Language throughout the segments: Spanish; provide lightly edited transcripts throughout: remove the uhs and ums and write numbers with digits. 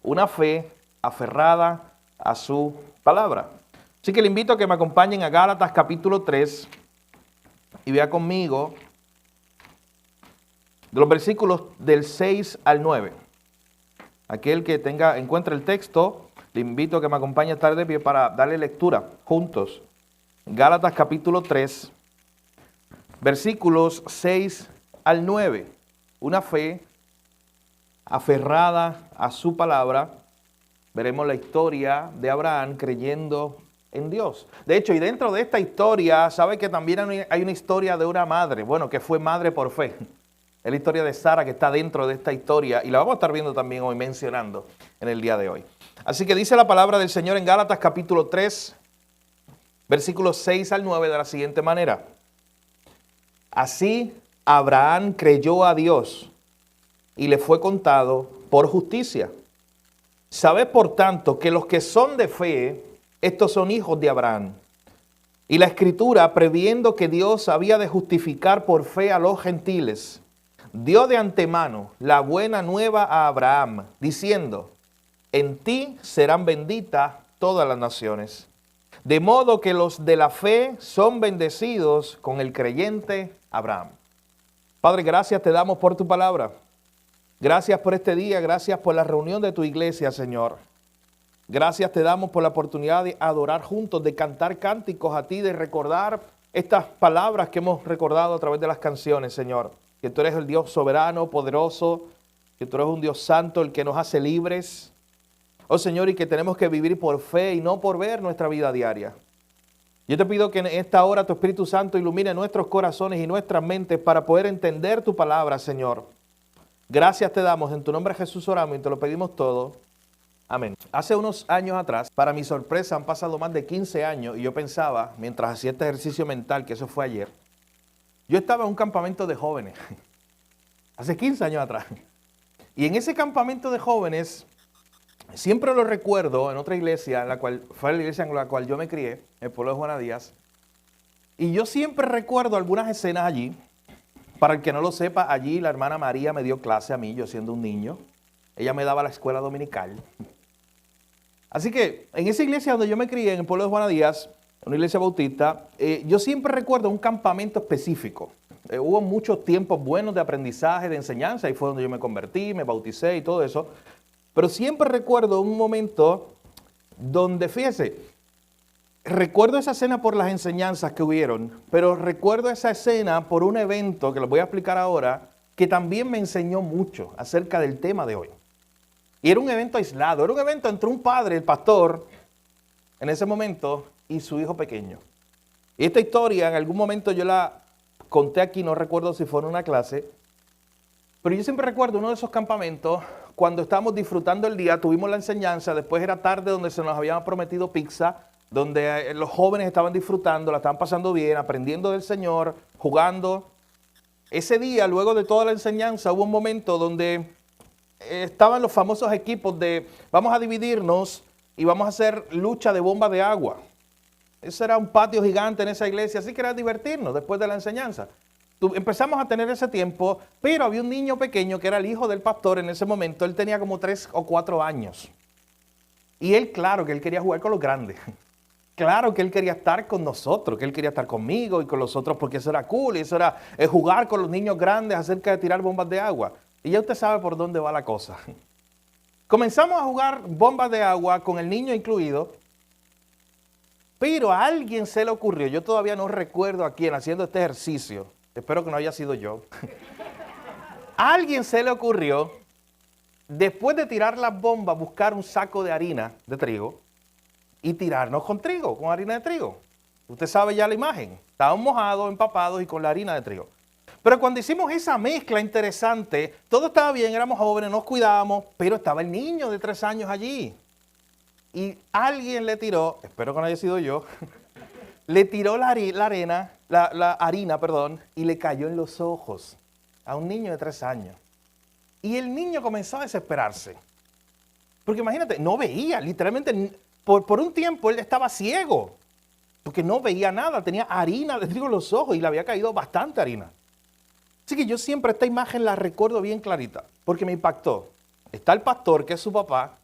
una fe aferrada a su palabra. Así que le invito a que me acompañen a Gálatas capítulo 3 y vea conmigo de los versículos del 6 al 9. Aquel que encuentre el texto, le invito a que me acompañe a estar de pie para darle lectura juntos. Gálatas capítulo 3, versículos 6 al 9. Una fe aferrada a su palabra. Veremos la historia de Abraham creyendo en Dios. De hecho, y dentro de esta historia, sabe que también hay una historia de una madre, bueno, que fue madre por fe. Es la historia de Sara que está dentro de esta historia y la vamos a estar viendo también hoy, mencionando en el día de hoy. Así que dice la palabra del Señor en Gálatas capítulo 3, versículos 6 al 9 de la siguiente manera. Así Abraham creyó a Dios y le fue contado por justicia. Sabed por tanto que los que son de fe, estos son hijos de Abraham. Y la Escritura, previendo que Dios había de justificar por fe a los gentiles, dio de antemano la buena nueva a Abraham, diciendo, en ti serán benditas todas las naciones. De modo que los de la fe son bendecidos con el creyente Abraham. Padre, gracias te damos por tu palabra. Gracias por este día, gracias por la reunión de tu iglesia, Señor. Gracias te damos por la oportunidad de adorar juntos, de cantar cánticos a ti, de recordar estas palabras que hemos recordado a través de las canciones, Señor. Que tú eres el Dios soberano, poderoso, que tú eres un Dios santo, el que nos hace libres. Oh Señor, y que tenemos que vivir por fe y no por ver nuestra vida diaria. Yo te pido que en esta hora tu Espíritu Santo ilumine nuestros corazones y nuestras mentes para poder entender tu palabra, Señor. Gracias te damos, en tu nombre Jesús oramos y te lo pedimos todo. Amén. Hace unos años atrás, para mi sorpresa, han pasado más de 15 años y yo pensaba, mientras hacía este ejercicio mental, que eso fue ayer, yo estaba en un campamento de jóvenes, hace 15 años atrás. Y en ese campamento de jóvenes, siempre lo recuerdo en otra iglesia, en la cual fue la iglesia en la cual yo me crié, el pueblo de Juana Díaz. Y yo siempre recuerdo algunas escenas allí. Para el que no lo sepa, allí la hermana María me dio clase a mí, yo siendo un niño. Ella me daba la escuela dominical. Así que en esa iglesia donde yo me crié, en el pueblo de Juana Díaz, una iglesia bautista, yo siempre recuerdo un campamento específico. Hubo muchos tiempos buenos de aprendizaje, de enseñanza, ahí fue donde yo me convertí, me bauticé y todo eso. Pero siempre recuerdo un momento donde, fíjese, recuerdo esa escena por las enseñanzas que hubieron, pero recuerdo esa escena por un evento que les voy a explicar ahora, que también me enseñó mucho acerca del tema de hoy. Y era un evento aislado, era un evento entre un padre, el pastor, en ese momento, y su hijo pequeño. Y esta historia en algún momento yo la conté aquí, no recuerdo si fue en una clase, pero yo siempre recuerdo uno de esos campamentos, cuando estábamos disfrutando el día, tuvimos la enseñanza, después era tarde donde se nos habían prometido pizza, donde los jóvenes estaban disfrutando, la estaban pasando bien, aprendiendo del Señor, jugando. Ese día, luego de toda la enseñanza, hubo un momento donde estaban los famosos equipos de vamos a dividirnos y vamos a hacer lucha de bomba de agua. Ese era un patio gigante en esa iglesia, así que era divertirnos después de la enseñanza. Empezamos a tener ese tiempo, pero había un niño pequeño que era el hijo del pastor en ese momento, él tenía como 3 o 4 años. Y él, claro, que él quería jugar con los grandes. Claro que él quería estar con nosotros, que él quería estar conmigo y con los otros porque eso era cool y eso era jugar con los niños grandes acerca de tirar bombas de agua. Y ya usted sabe por dónde va la cosa. Comenzamos a jugar bombas de agua con el niño incluido, pero a alguien se le ocurrió, yo todavía no recuerdo a quién haciendo este ejercicio, espero que no haya sido yo. A alguien se le ocurrió, después de tirar las bombas, buscar un saco de harina de trigo y tirarnos con trigo, con harina de trigo. Usted sabe ya la imagen. Estábamos mojados, empapados y con la harina de trigo. Pero cuando hicimos esa mezcla interesante, todo estaba bien, éramos jóvenes, nos cuidábamos, pero estaba el niño de 3 años allí. Y alguien le tiró, espero que no haya sido yo, le tiró la harina, y le cayó en los ojos a un niño de 3 años. Y el niño comenzó a desesperarse. Porque imagínate, no veía, literalmente, por un tiempo él estaba ciego. Porque no veía nada, tenía harina de trigo en los ojos y le había caído bastante harina. Así que yo siempre esta imagen la recuerdo bien clarita, porque me impactó. Está el pastor, que es su papá,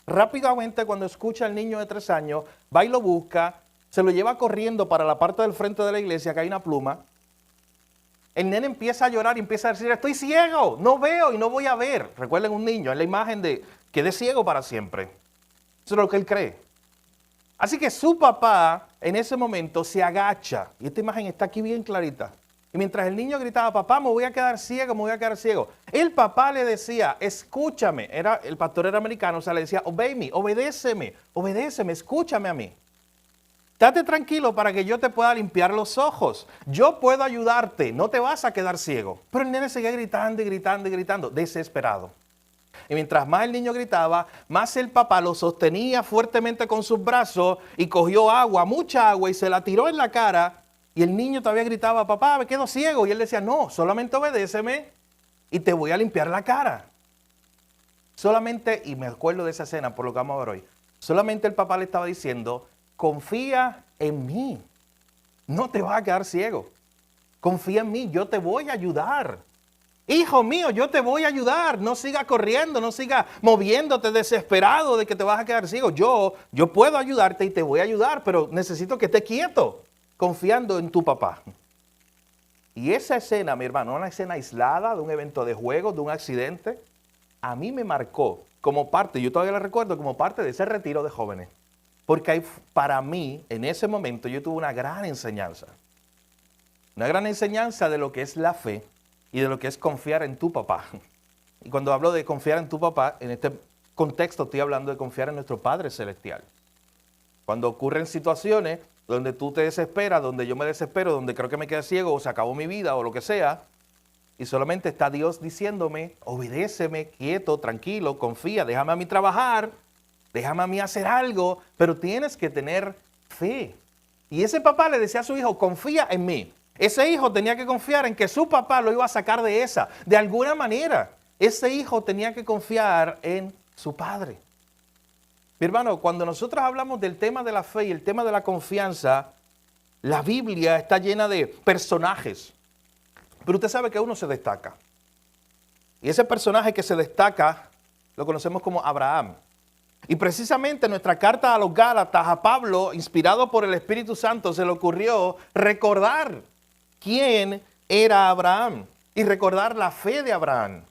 rápidamente cuando escucha al niño de 3 años, va y lo busca, se lo lleva corriendo para la parte del frente de la iglesia, que hay una pluma. El nene empieza a llorar y empieza a decir, estoy ciego, no veo y no voy a ver. Recuerden un niño, es la imagen de quedé ciego para siempre. Eso es lo que él cree. Así que su papá en ese momento se agacha, y esta imagen está aquí bien clarita. Y mientras el niño gritaba, papá, me voy a quedar ciego, me voy a quedar ciego. El papá le decía, escúchame. El pastor era americano, o sea, le decía, obey me, obedéceme, escúchame a mí. Date tranquilo para que yo te pueda limpiar los ojos. Yo puedo ayudarte, no te vas a quedar ciego. Pero el nene seguía gritando y gritando y gritando, desesperado. Y mientras más el niño gritaba, más el papá lo sostenía fuertemente con sus brazos y cogió agua, mucha agua, y se la tiró en la cara. Y el niño todavía gritaba, papá, me quedo ciego. Y él decía, no, solamente obedéceme y te voy a limpiar la cara. Solamente, y me acuerdo de esa escena por lo que vamos a ver hoy, solamente el papá le estaba diciendo, confía en mí, no te vas a quedar ciego. Confía en mí, yo te voy a ayudar. Hijo mío, yo te voy a ayudar. No sigas corriendo, no sigas moviéndote desesperado de que te vas a quedar ciego. Yo puedo ayudarte y te voy a ayudar, pero necesito que estés quieto, confiando en tu papá. Y esa escena, mi hermano, una escena aislada de un evento de juego, de un accidente, a mí me marcó como parte, yo todavía la recuerdo, como parte de ese retiro de jóvenes. Porque para mí, en ese momento, yo tuve una gran enseñanza. Una gran enseñanza de lo que es la fe y de lo que es confiar en tu papá. Y cuando hablo de confiar en tu papá, en este contexto estoy hablando de confiar en nuestro Padre Celestial. Cuando ocurren situaciones donde tú te desesperas, donde yo me desespero, donde creo que me quedé ciego o se acabó mi vida o lo que sea, y solamente está Dios diciéndome, obedéceme, quieto, tranquilo, confía, déjame a mí trabajar, déjame a mí hacer algo, pero tienes que tener fe. Y ese papá le decía a su hijo, confía en mí. Ese hijo tenía que confiar en que su papá lo iba a sacar de esa. De alguna manera, ese hijo tenía que confiar en su padre. Mi hermano, cuando nosotros hablamos del tema de la fe y el tema de la confianza, la Biblia está llena de personajes. Pero usted sabe que uno se destaca. Y ese personaje que se destaca lo conocemos como Abraham. Y precisamente en nuestra carta a los Gálatas, a Pablo, inspirado por el Espíritu Santo, se le ocurrió recordar quién era Abraham y recordar la fe de Abraham.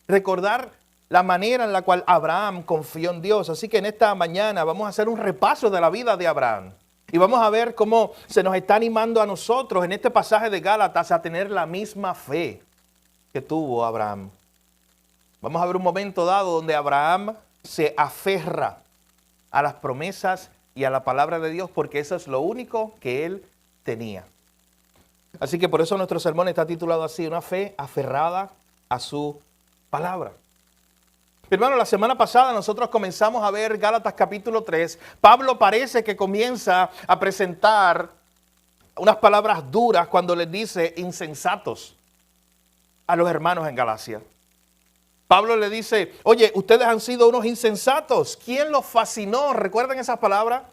Recordar la manera en la cual Abraham confió en Dios. Así que en esta mañana vamos a hacer un repaso de la vida de Abraham. Y vamos a ver cómo se nos está animando a nosotros en este pasaje de Gálatas a tener la misma fe que tuvo Abraham. Vamos a ver un momento dado donde Abraham se aferra a las promesas y a la palabra de Dios porque eso es lo único que él tenía. Así que por eso nuestro sermón está titulado así, una fe aferrada a su palabra. Hermano, la semana pasada nosotros comenzamos a ver Gálatas capítulo 3. Pablo parece que comienza a presentar unas palabras duras cuando les dice insensatos a los hermanos en Galacia. Pablo le dice, oye, ustedes han sido unos insensatos. ¿Quién los fascinó? ¿Recuerdan esas palabras?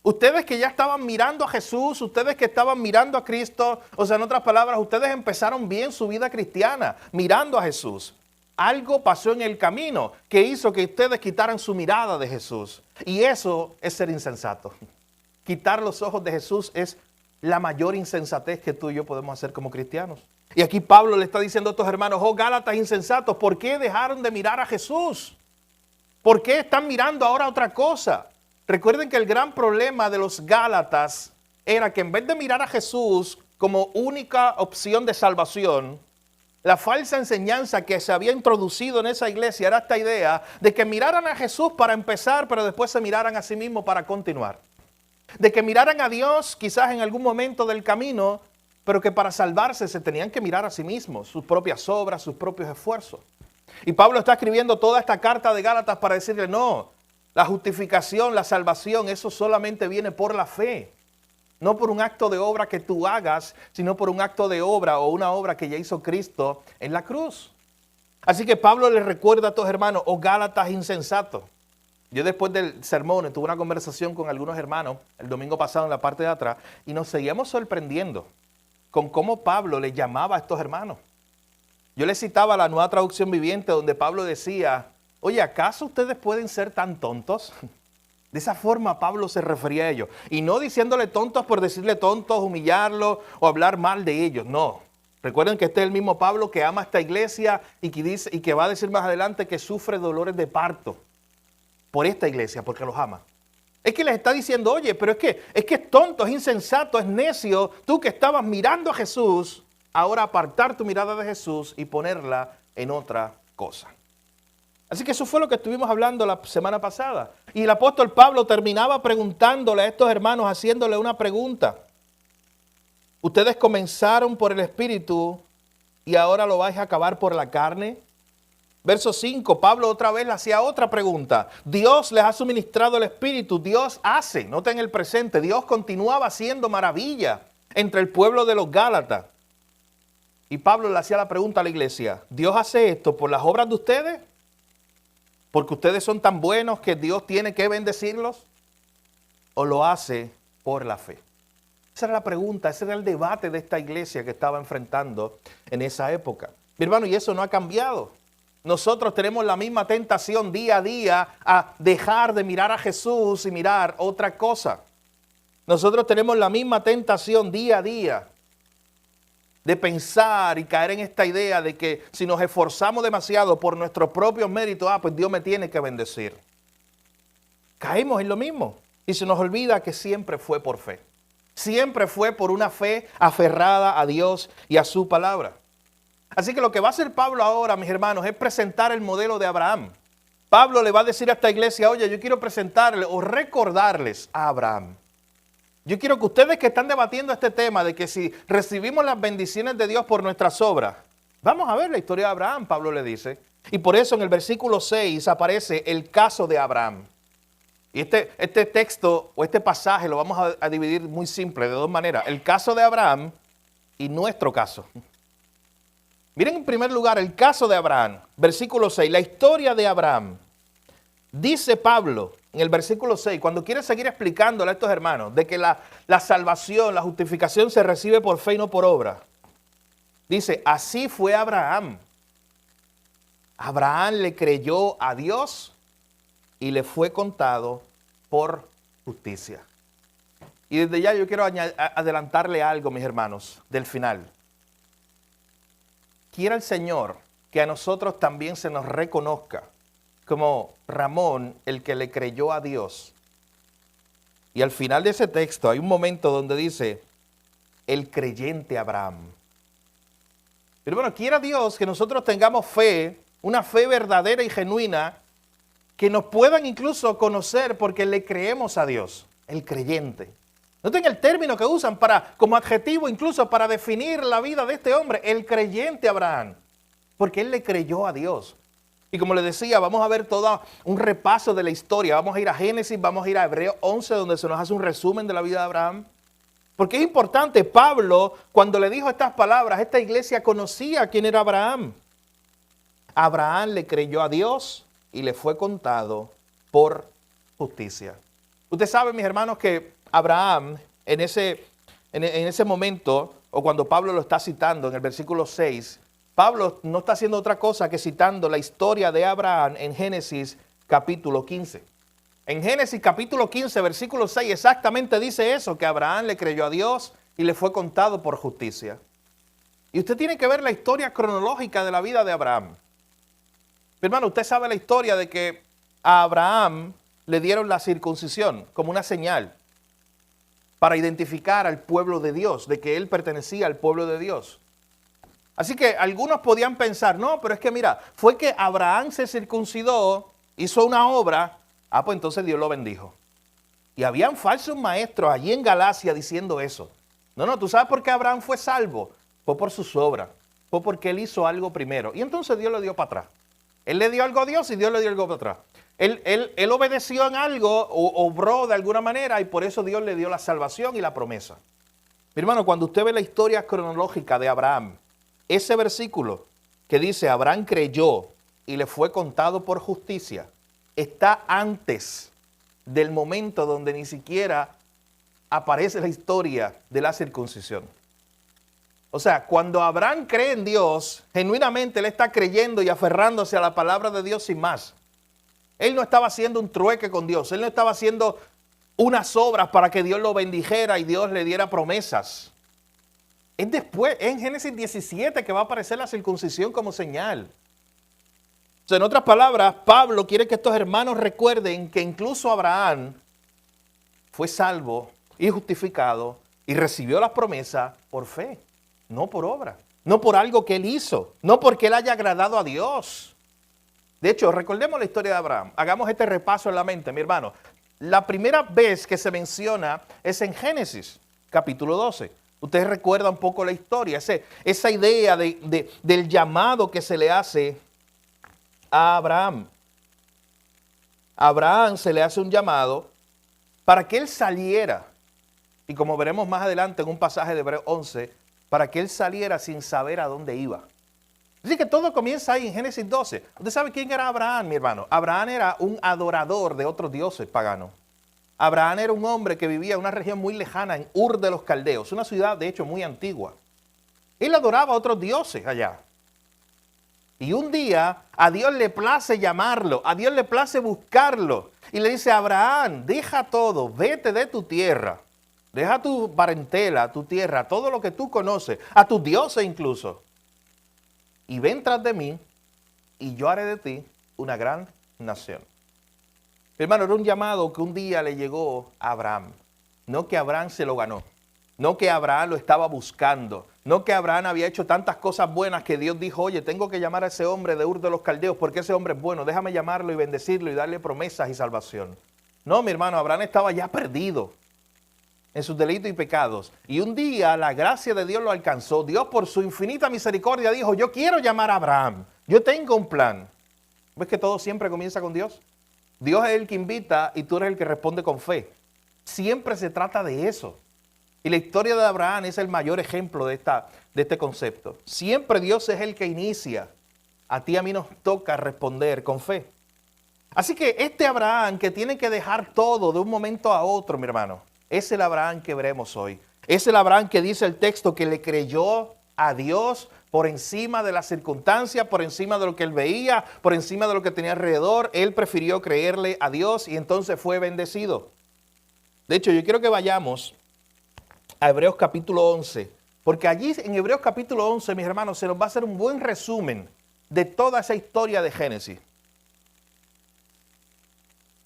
Ustedes que ya estaban mirando a Jesús, ustedes que estaban mirando a Cristo, o sea, en otras palabras, ustedes empezaron bien su vida cristiana, mirando a Jesús. Algo pasó en el camino que hizo que ustedes quitaran su mirada de Jesús. Y eso es ser insensato. Quitar los ojos de Jesús es la mayor insensatez que tú y yo podemos hacer como cristianos. Y aquí Pablo le está diciendo a estos hermanos, oh Gálatas insensatos, ¿por qué dejaron de mirar a Jesús? ¿Por qué están mirando ahora otra cosa? Recuerden que el gran problema de los Gálatas era que en vez de mirar a Jesús como única opción de salvación, la falsa enseñanza que se había introducido en esa iglesia era esta idea de que miraran a Jesús para empezar, pero después se miraran a sí mismos para continuar. De que miraran a Dios quizás en algún momento del camino, pero que para salvarse se tenían que mirar a sí mismos, sus propias obras, sus propios esfuerzos. Y Pablo está escribiendo toda esta carta de Gálatas para decirle, no, la justificación, la salvación, eso solamente viene por la fe. No por un acto de obra que tú hagas, sino por un acto de obra o una obra que ya hizo Cristo en la cruz. Así que Pablo les recuerda a estos hermanos, oh Gálatas insensatos. Yo después del sermón tuve una conversación con algunos hermanos el domingo pasado en la parte de atrás y nos seguíamos sorprendiendo con cómo Pablo les llamaba a estos hermanos. Yo les citaba la Nueva Traducción Viviente donde Pablo decía, Oye, ¿acaso ustedes pueden ser tan tontos? De esa forma Pablo se refería a ellos. Y no diciéndole tontos por decirle tontos, humillarlos o hablar mal de ellos. No. Recuerden que este es el mismo Pablo que ama a esta iglesia y que dice, y que va a decir más adelante que sufre dolores de parto por esta iglesia, porque los ama. Es que les está diciendo, oye, pero es que es tonto, es insensato, es necio. Tú que estabas mirando a Jesús, ahora apartar tu mirada de Jesús y ponerla en otra cosa. Así que eso fue lo que estuvimos hablando la semana pasada. Y el apóstol Pablo terminaba preguntándole a estos hermanos, haciéndole una pregunta. Ustedes comenzaron por el Espíritu y ahora lo vais a acabar por la carne. Verso 5, Pablo otra vez le hacía otra pregunta. Dios les ha suministrado el Espíritu, Dios hace, noten el presente, Dios continuaba haciendo maravilla entre el pueblo de los Gálatas. Y Pablo le hacía la pregunta a la iglesia, ¿Dios hace esto por las obras de ustedes? ¿Porque ustedes son tan buenos que Dios tiene que bendecirlos? ¿O lo hace por la fe? Esa era la pregunta, ese era el debate de esta iglesia que estaba enfrentando en esa época. Mi hermano, y eso no ha cambiado. Nosotros tenemos la misma tentación día a día a dejar de mirar a Jesús y mirar otra cosa. Nosotros tenemos la misma tentación día a día de pensar y caer en esta idea de que si nos esforzamos demasiado por nuestros propios méritos, pues Dios me tiene que bendecir. Caemos en lo mismo y se nos olvida que siempre fue por fe. Siempre fue por una fe aferrada a Dios y a su palabra. Así que lo que va a hacer Pablo ahora, mis hermanos, es presentar el modelo de Abraham. Pablo le va a decir a esta iglesia, oye, yo quiero presentarles o recordarles a Abraham. Yo quiero que ustedes que están debatiendo este tema de que si recibimos las bendiciones de Dios por nuestras obras, vamos a ver la historia de Abraham, Pablo le dice. Y por eso en el versículo 6 aparece el caso de Abraham. Y este texto o este pasaje lo vamos a dividir muy simple, de dos maneras. El caso de Abraham y nuestro caso. Miren en primer lugar el caso de Abraham, versículo 6, la historia de Abraham. Dice Pablo en el versículo 6, cuando quiere seguir explicándole a estos hermanos de que la salvación, la justificación se recibe por fe y no por obra. Dice, así fue Abraham. Abraham le creyó a Dios y le fue contado por justicia. Y desde ya yo quiero adelantarle algo, mis hermanos, del final. Quiera el Señor que a nosotros también se nos reconozca como Ramón, el que le creyó a Dios. Y al final de ese texto hay un momento donde dice, el creyente Abraham. Pero bueno, quiera Dios que nosotros tengamos fe, una fe verdadera y genuina, que nos puedan incluso conocer porque le creemos a Dios, el creyente. Noten el término que usan como adjetivo incluso para definir la vida de este hombre, el creyente Abraham, porque él le creyó a Dios. Y como les decía, vamos a ver todo un repaso de la historia. Vamos a ir a Génesis, vamos a ir a Hebreos 11, donde se nos hace un resumen de la vida de Abraham. Porque es importante, Pablo, cuando le dijo estas palabras, esta iglesia conocía quién era Abraham. Abraham le creyó a Dios y le fue contado por justicia. Usted sabe, mis hermanos, que Abraham, en ese momento, o cuando Pablo lo está citando en el versículo 6, Pablo no está haciendo otra cosa que citando la historia de Abraham en Génesis capítulo 15. En Génesis capítulo 15, versículo 6, exactamente dice eso, que Abraham le creyó a Dios y le fue contado por justicia. Y usted tiene que ver la historia cronológica de la vida de Abraham. Mi hermano, usted sabe la historia de que a Abraham le dieron la circuncisión como una señal para identificar al pueblo de Dios, de que él pertenecía al pueblo de Dios. Así que algunos podían pensar, no, pero es que mira, fue que Abraham se circuncidó, hizo una obra, pues entonces Dios lo bendijo. Y habían falsos maestros allí en Galacia diciendo eso. No, ¿tú sabes por qué Abraham fue salvo? Fue por sus obras, fue porque él hizo algo primero. Y entonces Dios le dio para atrás. Él le dio algo a Dios y Dios le dio algo para atrás. Él obedeció en algo, o obró de alguna manera, y por eso Dios le dio la salvación y la promesa. Mi hermano, cuando usted ve la historia cronológica de Abraham, ese versículo que dice, Abraham creyó y le fue contado por justicia, está antes del momento donde ni siquiera aparece la historia de la circuncisión. O sea, cuando Abraham cree en Dios, genuinamente él está creyendo y aferrándose a la palabra de Dios sin más. Él no estaba haciendo un trueque con Dios. Él no estaba haciendo unas obras para que Dios lo bendijera y Dios le diera promesas. Es después, en Génesis 17, que va a aparecer la circuncisión como señal. O sea, en otras palabras, Pablo quiere que estos hermanos recuerden que incluso Abraham fue salvo y justificado y recibió las promesas por fe, no por obra, no por algo que él hizo, no porque él haya agradado a Dios. De hecho, recordemos la historia de Abraham. Hagamos este repaso en la mente, mi hermano. La primera vez que se menciona es en Génesis, capítulo 12. Ustedes recuerdan un poco la historia, esa idea del llamado que se le hace a Abraham. A Abraham se le hace un llamado para que él saliera, y como veremos más adelante en un pasaje de Hebreos 11, para que él saliera sin saber a dónde iba. Así que todo comienza ahí en Génesis 12. ¿Usted sabe quién era Abraham, mi hermano? Abraham era un adorador de otros dioses paganos. Abraham era un hombre que vivía en una región muy lejana, en Ur de los Caldeos, una ciudad de hecho muy antigua. Él adoraba a otros dioses allá. Y un día a Dios le place llamarlo, a Dios le place buscarlo. Y le dice, Abraham, deja todo, vete de tu tierra. Deja tu parentela, tu tierra, todo lo que tú conoces, a tus dioses incluso. Y ven tras de mí, y yo haré de ti una gran nación. Hermano, era un llamado que un día le llegó a Abraham. No que Abraham se lo ganó. No que Abraham lo estaba buscando. No que Abraham había hecho tantas cosas buenas que Dios dijo, oye, tengo que llamar a ese hombre de Ur de los Caldeos porque ese hombre es bueno. Déjame llamarlo y bendecirlo y darle promesas y salvación. No, mi hermano, Abraham estaba ya perdido en sus delitos y pecados. Y un día la gracia de Dios lo alcanzó. Dios por su infinita misericordia dijo, yo quiero llamar a Abraham. Yo tengo un plan. ¿Ves que todo siempre comienza con Dios? Dios es el que invita y tú eres el que responde con fe. Siempre se trata de eso. Y la historia de Abraham es el mayor ejemplo de este concepto. Siempre Dios es el que inicia. A ti y a mí nos toca responder con fe. Así que este Abraham que tiene que dejar todo de un momento a otro, mi hermano, es el Abraham que veremos hoy. Es el Abraham que dice el texto que le creyó a Dios por encima de las circunstancias, por encima de lo que él veía, por encima de lo que tenía alrededor. Él prefirió creerle a Dios y entonces fue bendecido. De hecho, yo quiero que vayamos a Hebreos capítulo 11, porque allí en Hebreos capítulo 11, mis hermanos, se nos va a hacer un buen resumen de toda esa historia de Génesis.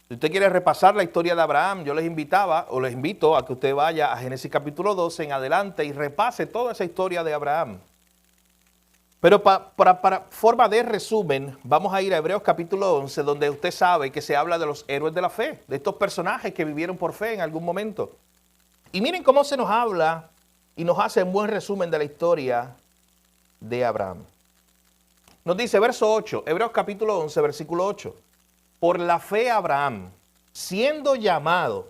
Si usted quiere repasar la historia de Abraham, yo les invito a que usted vaya a Génesis capítulo 12 en adelante y repase toda esa historia de Abraham. Pero para forma de resumen, vamos a ir a Hebreos capítulo 11, donde usted sabe que se habla de los héroes de la fe, de estos personajes que vivieron por fe en algún momento. Y miren cómo se nos habla y nos hace un buen resumen de la historia de Abraham. Nos dice verso 8, Hebreos capítulo 11, versículo 8. Por la fe Abraham, siendo llamado,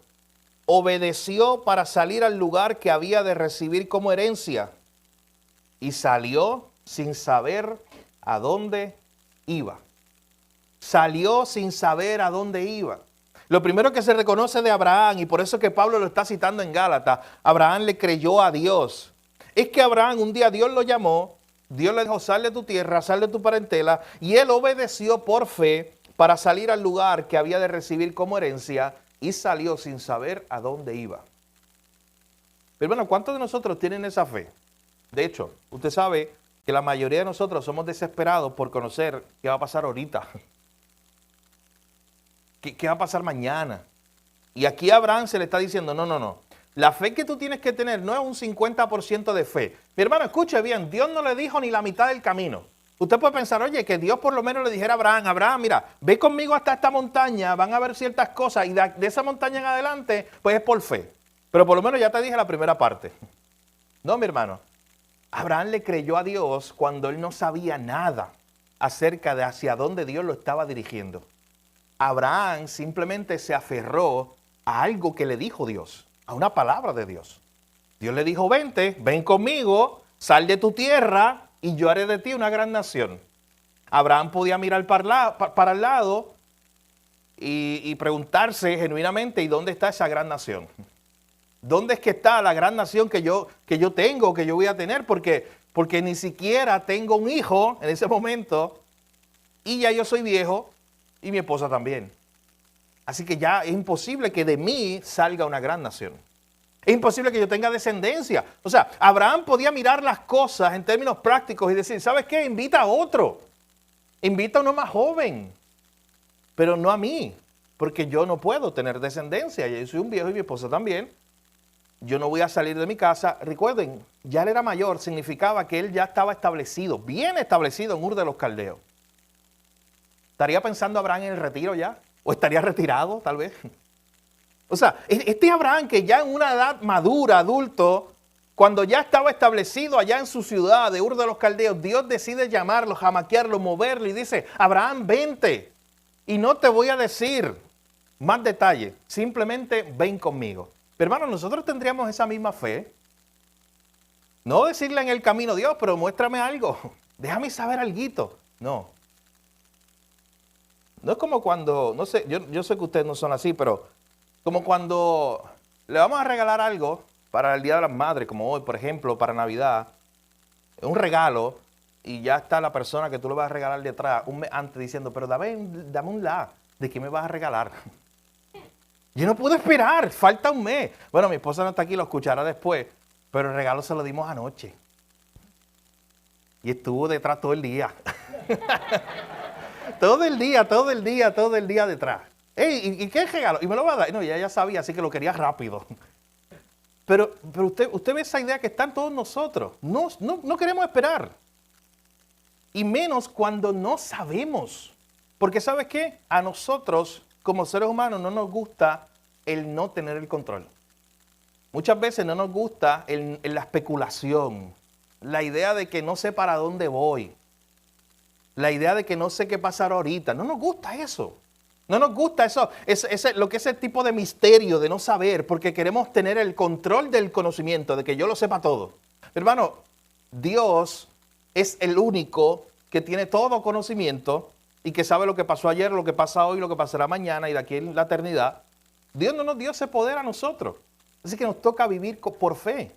obedeció para salir al lugar que había de recibir como herencia y salió sin saber a dónde iba. Salió sin saber a dónde iba. Lo primero que se reconoce de Abraham, y por eso que Pablo lo está citando en Gálatas, Abraham le creyó a Dios. Es que Abraham un día Dios lo llamó, Dios le dijo, sal de tu tierra, sal de tu parentela, y él obedeció por fe para salir al lugar que había de recibir como herencia y salió sin saber a dónde iba. Pero bueno, ¿cuántos de nosotros tienen esa fe? De hecho, usted sabe que la mayoría de nosotros somos desesperados por conocer qué va a pasar ahorita. ¿Qué va a pasar mañana? Y aquí a Abraham se le está diciendo, no. La fe que tú tienes que tener no es un 50% de fe. Mi hermano, escuche bien, Dios no le dijo ni la mitad del camino. Usted puede pensar, oye, que Dios por lo menos le dijera a Abraham, mira, ve conmigo hasta esta montaña, van a ver ciertas cosas y de esa montaña en adelante, pues es por fe. Pero por lo menos ya te dije la primera parte. No, mi hermano. Abraham le creyó a Dios cuando él no sabía nada acerca de hacia dónde Dios lo estaba dirigiendo. Abraham simplemente se aferró a algo que le dijo Dios, a una palabra de Dios. Dios le dijo, vente, ven conmigo, sal de tu tierra y yo haré de ti una gran nación. Abraham podía mirar para el lado y preguntarse genuinamente, ¿y dónde está esa gran nación? ¿Dónde es que está la gran nación que yo tengo, que yo voy a tener? Porque ni siquiera tengo un hijo en ese momento y ya yo soy viejo y mi esposa también. Así que ya es imposible que de mí salga una gran nación. Es imposible que yo tenga descendencia. O sea, Abraham podía mirar las cosas en términos prácticos y decir, ¿sabes qué? Invita a otro. Invita a uno más joven. Pero no a mí, porque yo no puedo tener descendencia. Yo soy un viejo y mi esposa también. Yo no voy a salir de mi casa. Recuerden, ya él era mayor, significaba que él ya estaba establecido, bien establecido en Ur de los Caldeos. ¿Estaría pensando Abraham en el retiro ya? ¿O estaría retirado, tal vez? O sea, este Abraham que ya en una edad madura, adulto, cuando ya estaba establecido allá en su ciudad de Ur de los Caldeos, Dios decide llamarlo, jamaquearlo, moverlo y dice, Abraham, vente. Y no te voy a decir más detalles, simplemente ven conmigo. Pero hermano, nosotros tendríamos esa misma fe. No decirle en el camino, Dios, pero muéstrame algo. Déjame saber alguito. No. No es como cuando, no sé, yo sé que ustedes no son así, pero como cuando le vamos a regalar algo para el Día de las Madres, como hoy, por ejemplo, para Navidad, un regalo, y ya está la persona que tú le vas a regalar detrás un mes antes diciendo, pero dame un ¿de qué me vas a regalar? Yo no puedo esperar, falta un mes. Bueno, mi esposa no está aquí, lo escuchará después, pero el regalo se lo dimos anoche. Y estuvo detrás todo el día. todo el día detrás. Ey, ¿y qué regalo? Y me lo va a dar. No, ya sabía, así que lo quería rápido. Pero usted ve esa idea que está en todos nosotros. No queremos esperar. Y menos cuando no sabemos. Porque ¿sabes qué? A nosotros, como seres humanos, no nos gusta el no tener el control. Muchas veces no nos gusta la especulación. La idea de que no sé para dónde voy. La idea de que no sé qué pasará ahorita. No nos gusta eso. No nos gusta eso, lo que es el tipo de misterio de no saber, porque queremos tener el control del conocimiento, de que yo lo sepa todo. Hermano, Dios es el único que tiene todo conocimiento y que sabe lo que pasó ayer, lo que pasa hoy, lo que pasará mañana y de aquí en la eternidad. Dios no nos dio ese poder a nosotros. Así que nos toca vivir por fe.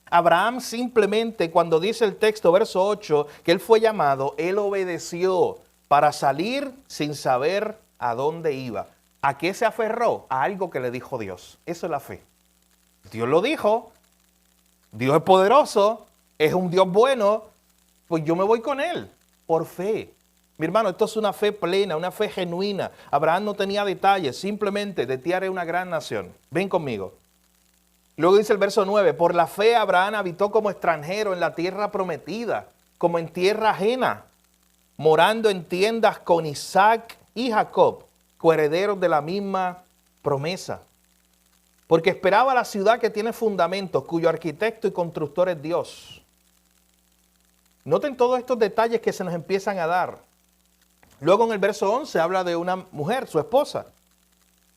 Abraham simplemente, cuando dice el texto, verso 8, que él fue llamado, él obedeció para salir sin saber a dónde iba. ¿A qué se aferró? A algo que le dijo Dios. Eso es la fe. Dios lo dijo. Dios es poderoso. Es un Dios bueno. Pues yo me voy con él. Por fe. Mi hermano, esto es una fe plena, una fe genuina. Abraham no tenía detalles. Simplemente de ti haré una gran nación. Ven conmigo. Luego dice el verso 9. Por la fe Abraham habitó como extranjero en la tierra prometida, como en tierra ajena, morando en tiendas con Isaac y Jacob, coherederos de la misma promesa. Porque esperaba la ciudad que tiene fundamentos, cuyo arquitecto y constructor es Dios. Noten todos estos detalles que se nos empiezan a dar. Luego en el verso 11 habla de una mujer, su esposa.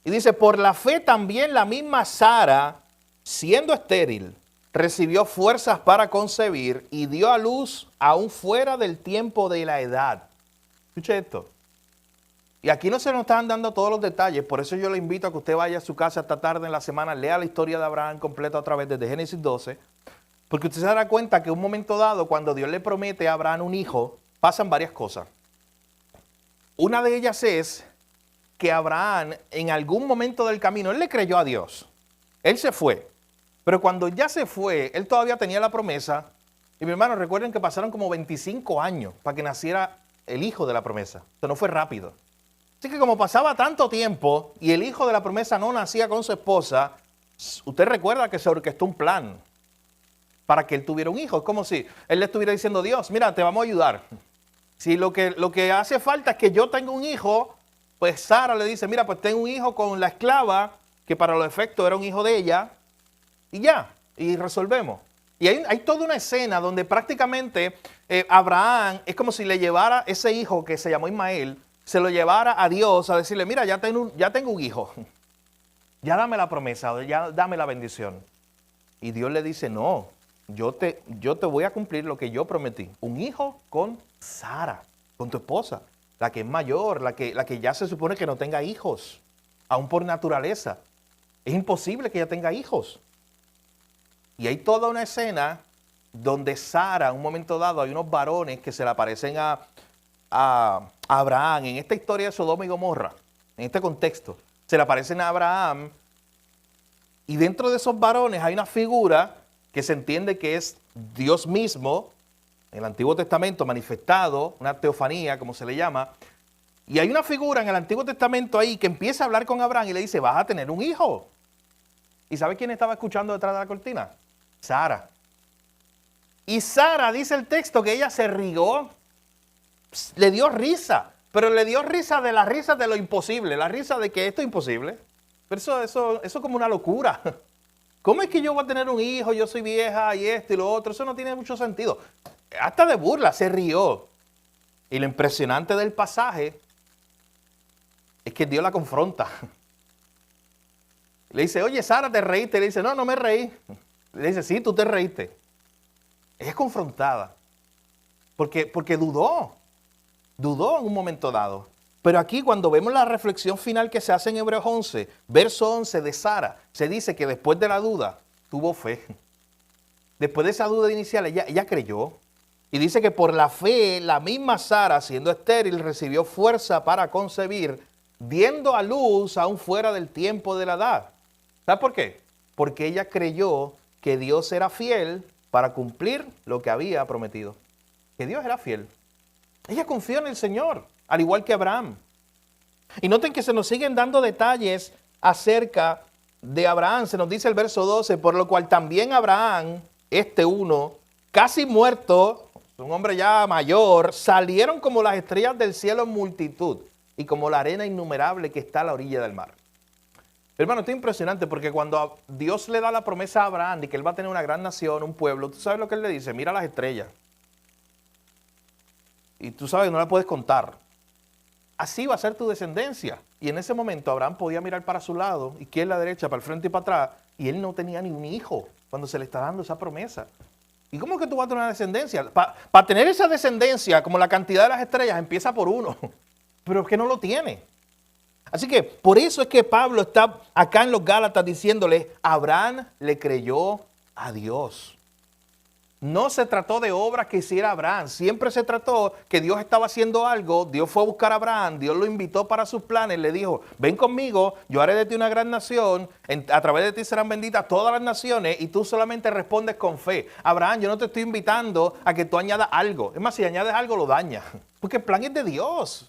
Y dice, por la fe también la misma Sara, siendo estéril, recibió fuerzas para concebir y dio a luz aún fuera del tiempo de la edad. Escuche esto. Y aquí no se nos están dando todos los detalles, por eso yo le invito a que usted vaya a su casa esta tarde en la semana, lea la historia de Abraham completa otra vez desde Génesis 12, porque usted se dará cuenta que en un momento dado, cuando Dios le promete a Abraham un hijo, pasan varias cosas. Una de ellas es que Abraham en algún momento del camino, él le creyó a Dios, él se fue, pero cuando ya se fue, él todavía tenía la promesa, y mi hermano, recuerden que pasaron como 25 años para que naciera el hijo de la promesa, esto no fue rápido. Así que como pasaba tanto tiempo y el hijo de la promesa no nacía con su esposa, usted recuerda que se orquestó un plan para que él tuviera un hijo. Es como si él le estuviera diciendo, Dios, mira, te vamos a ayudar. Si lo que hace falta es que yo tenga un hijo, pues Sara le dice, mira, pues tengo un hijo con la esclava, que para los efectos era un hijo de ella, y ya, y resolvemos. Y hay toda una escena donde prácticamente Abraham es como si le llevara ese hijo que se llamó Ismael, se lo llevara a Dios a decirle, mira, ya tengo un hijo, ya dame la promesa, ya dame la bendición. Y Dios le dice, no, yo te voy a cumplir lo que yo prometí, un hijo con Sara, con tu esposa, la que es mayor, la que ya se supone que no tenga hijos, aún por naturaleza. Es imposible que ella tenga hijos. Y hay toda una escena donde Sara, en un momento dado, hay unos varones que se le aparecen a a Abraham en esta historia de Sodoma y Gomorra, en este contexto, se le aparecen a Abraham y dentro de esos varones hay una figura que se entiende que es Dios mismo, en el Antiguo Testamento manifestado, una teofanía como se le llama, y hay una figura en el Antiguo Testamento ahí que empieza a hablar con Abraham y le dice, vas a tener un hijo. ¿Y sabe quién estaba escuchando detrás de la cortina? Sara. Y Sara, dice el texto, que ella se rió, le dio risa, pero le dio risa de la risa de lo imposible, la risa de que esto es imposible. Pero eso es como una locura. ¿Cómo es que yo voy a tener un hijo, yo soy vieja y esto y lo otro? Eso no tiene mucho sentido. Hasta de burla, se rió. Y lo impresionante del pasaje es que Dios la confronta. Le dice, oye, Sara, ¿te reíste? Le dice, no, no me reí. Le dice, sí, tú te reíste. Ella es confrontada. Porque dudó en un momento dado. Pero aquí cuando vemos la reflexión final que se hace en Hebreos 11, verso 11 de Sara, se dice que después de la duda tuvo fe. Después de esa duda inicial, ella creyó. Y dice que por la fe, la misma Sara, siendo estéril, recibió fuerza para concebir, diendo a luz aún fuera del tiempo de la edad. ¿Sabes por qué? Porque ella creyó que Dios era fiel para cumplir lo que había prometido. Que Dios era fiel. Ella confió en el Señor, al igual que Abraham. Y noten que se nos siguen dando detalles acerca de Abraham. Se nos dice el verso 12, por lo cual también Abraham, casi muerto, un hombre ya mayor, salieron como las estrellas del cielo en multitud y como la arena innumerable que está a la orilla del mar. Hermano, esto es impresionante porque cuando Dios le da la promesa a Abraham de que él va a tener una gran nación, un pueblo, ¿tú sabes lo que él le dice? Mira las estrellas. Y tú sabes que no la puedes contar. Así va a ser tu descendencia. Y en ese momento Abraham podía mirar para su lado, izquierda, derecha, para el frente y para atrás, y él no tenía ni un hijo cuando se le está dando esa promesa. ¿Y cómo es que tú vas a tener una descendencia? Para tener esa descendencia, como la cantidad de las estrellas, empieza por uno. Pero es que no lo tiene. Así que por eso es que Pablo está acá en los Gálatas diciéndole, Abraham le creyó a Dios. No se trató de obras que hiciera Abraham, siempre se trató que Dios estaba haciendo algo, Dios fue a buscar a Abraham, Dios lo invitó para sus planes, le dijo, ven conmigo, yo haré de ti una gran nación, a través de ti serán benditas todas las naciones y tú solamente respondes con fe. Abraham, yo no te estoy invitando a que tú añadas algo, es más, si añades algo lo dañas, porque el plan es de Dios.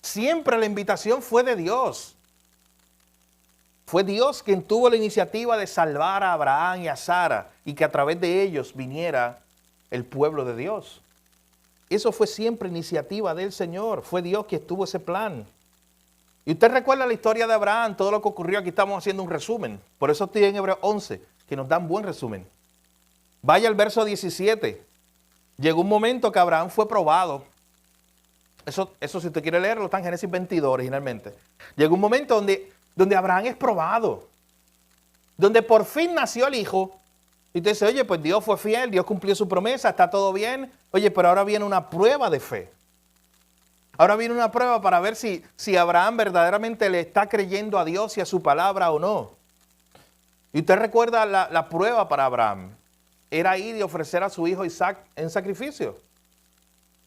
Siempre la invitación fue de Dios. Fue Dios quien tuvo la iniciativa de salvar a Abraham y a Sara y que a través de ellos viniera el pueblo de Dios. Eso fue siempre iniciativa del Señor. Fue Dios quien tuvo ese plan. Y usted recuerda la historia de Abraham, todo lo que ocurrió. Aquí estamos haciendo un resumen. Por eso estoy en Hebreos 11, que nos da un buen resumen. Vaya al verso 17. Llegó un momento que Abraham fue probado. Eso si usted quiere leerlo, está en Génesis 22 originalmente. Llegó un momento donde Abraham es probado, donde por fin nació el hijo, y usted dice, oye, pues Dios fue fiel, Dios cumplió su promesa, está todo bien, oye, pero ahora viene una prueba de fe. Ahora viene una prueba para ver si Abraham verdaderamente le está creyendo a Dios y a su palabra o no. Y usted recuerda la prueba para Abraham, era ir y ofrecer a su hijo Isaac en sacrificio.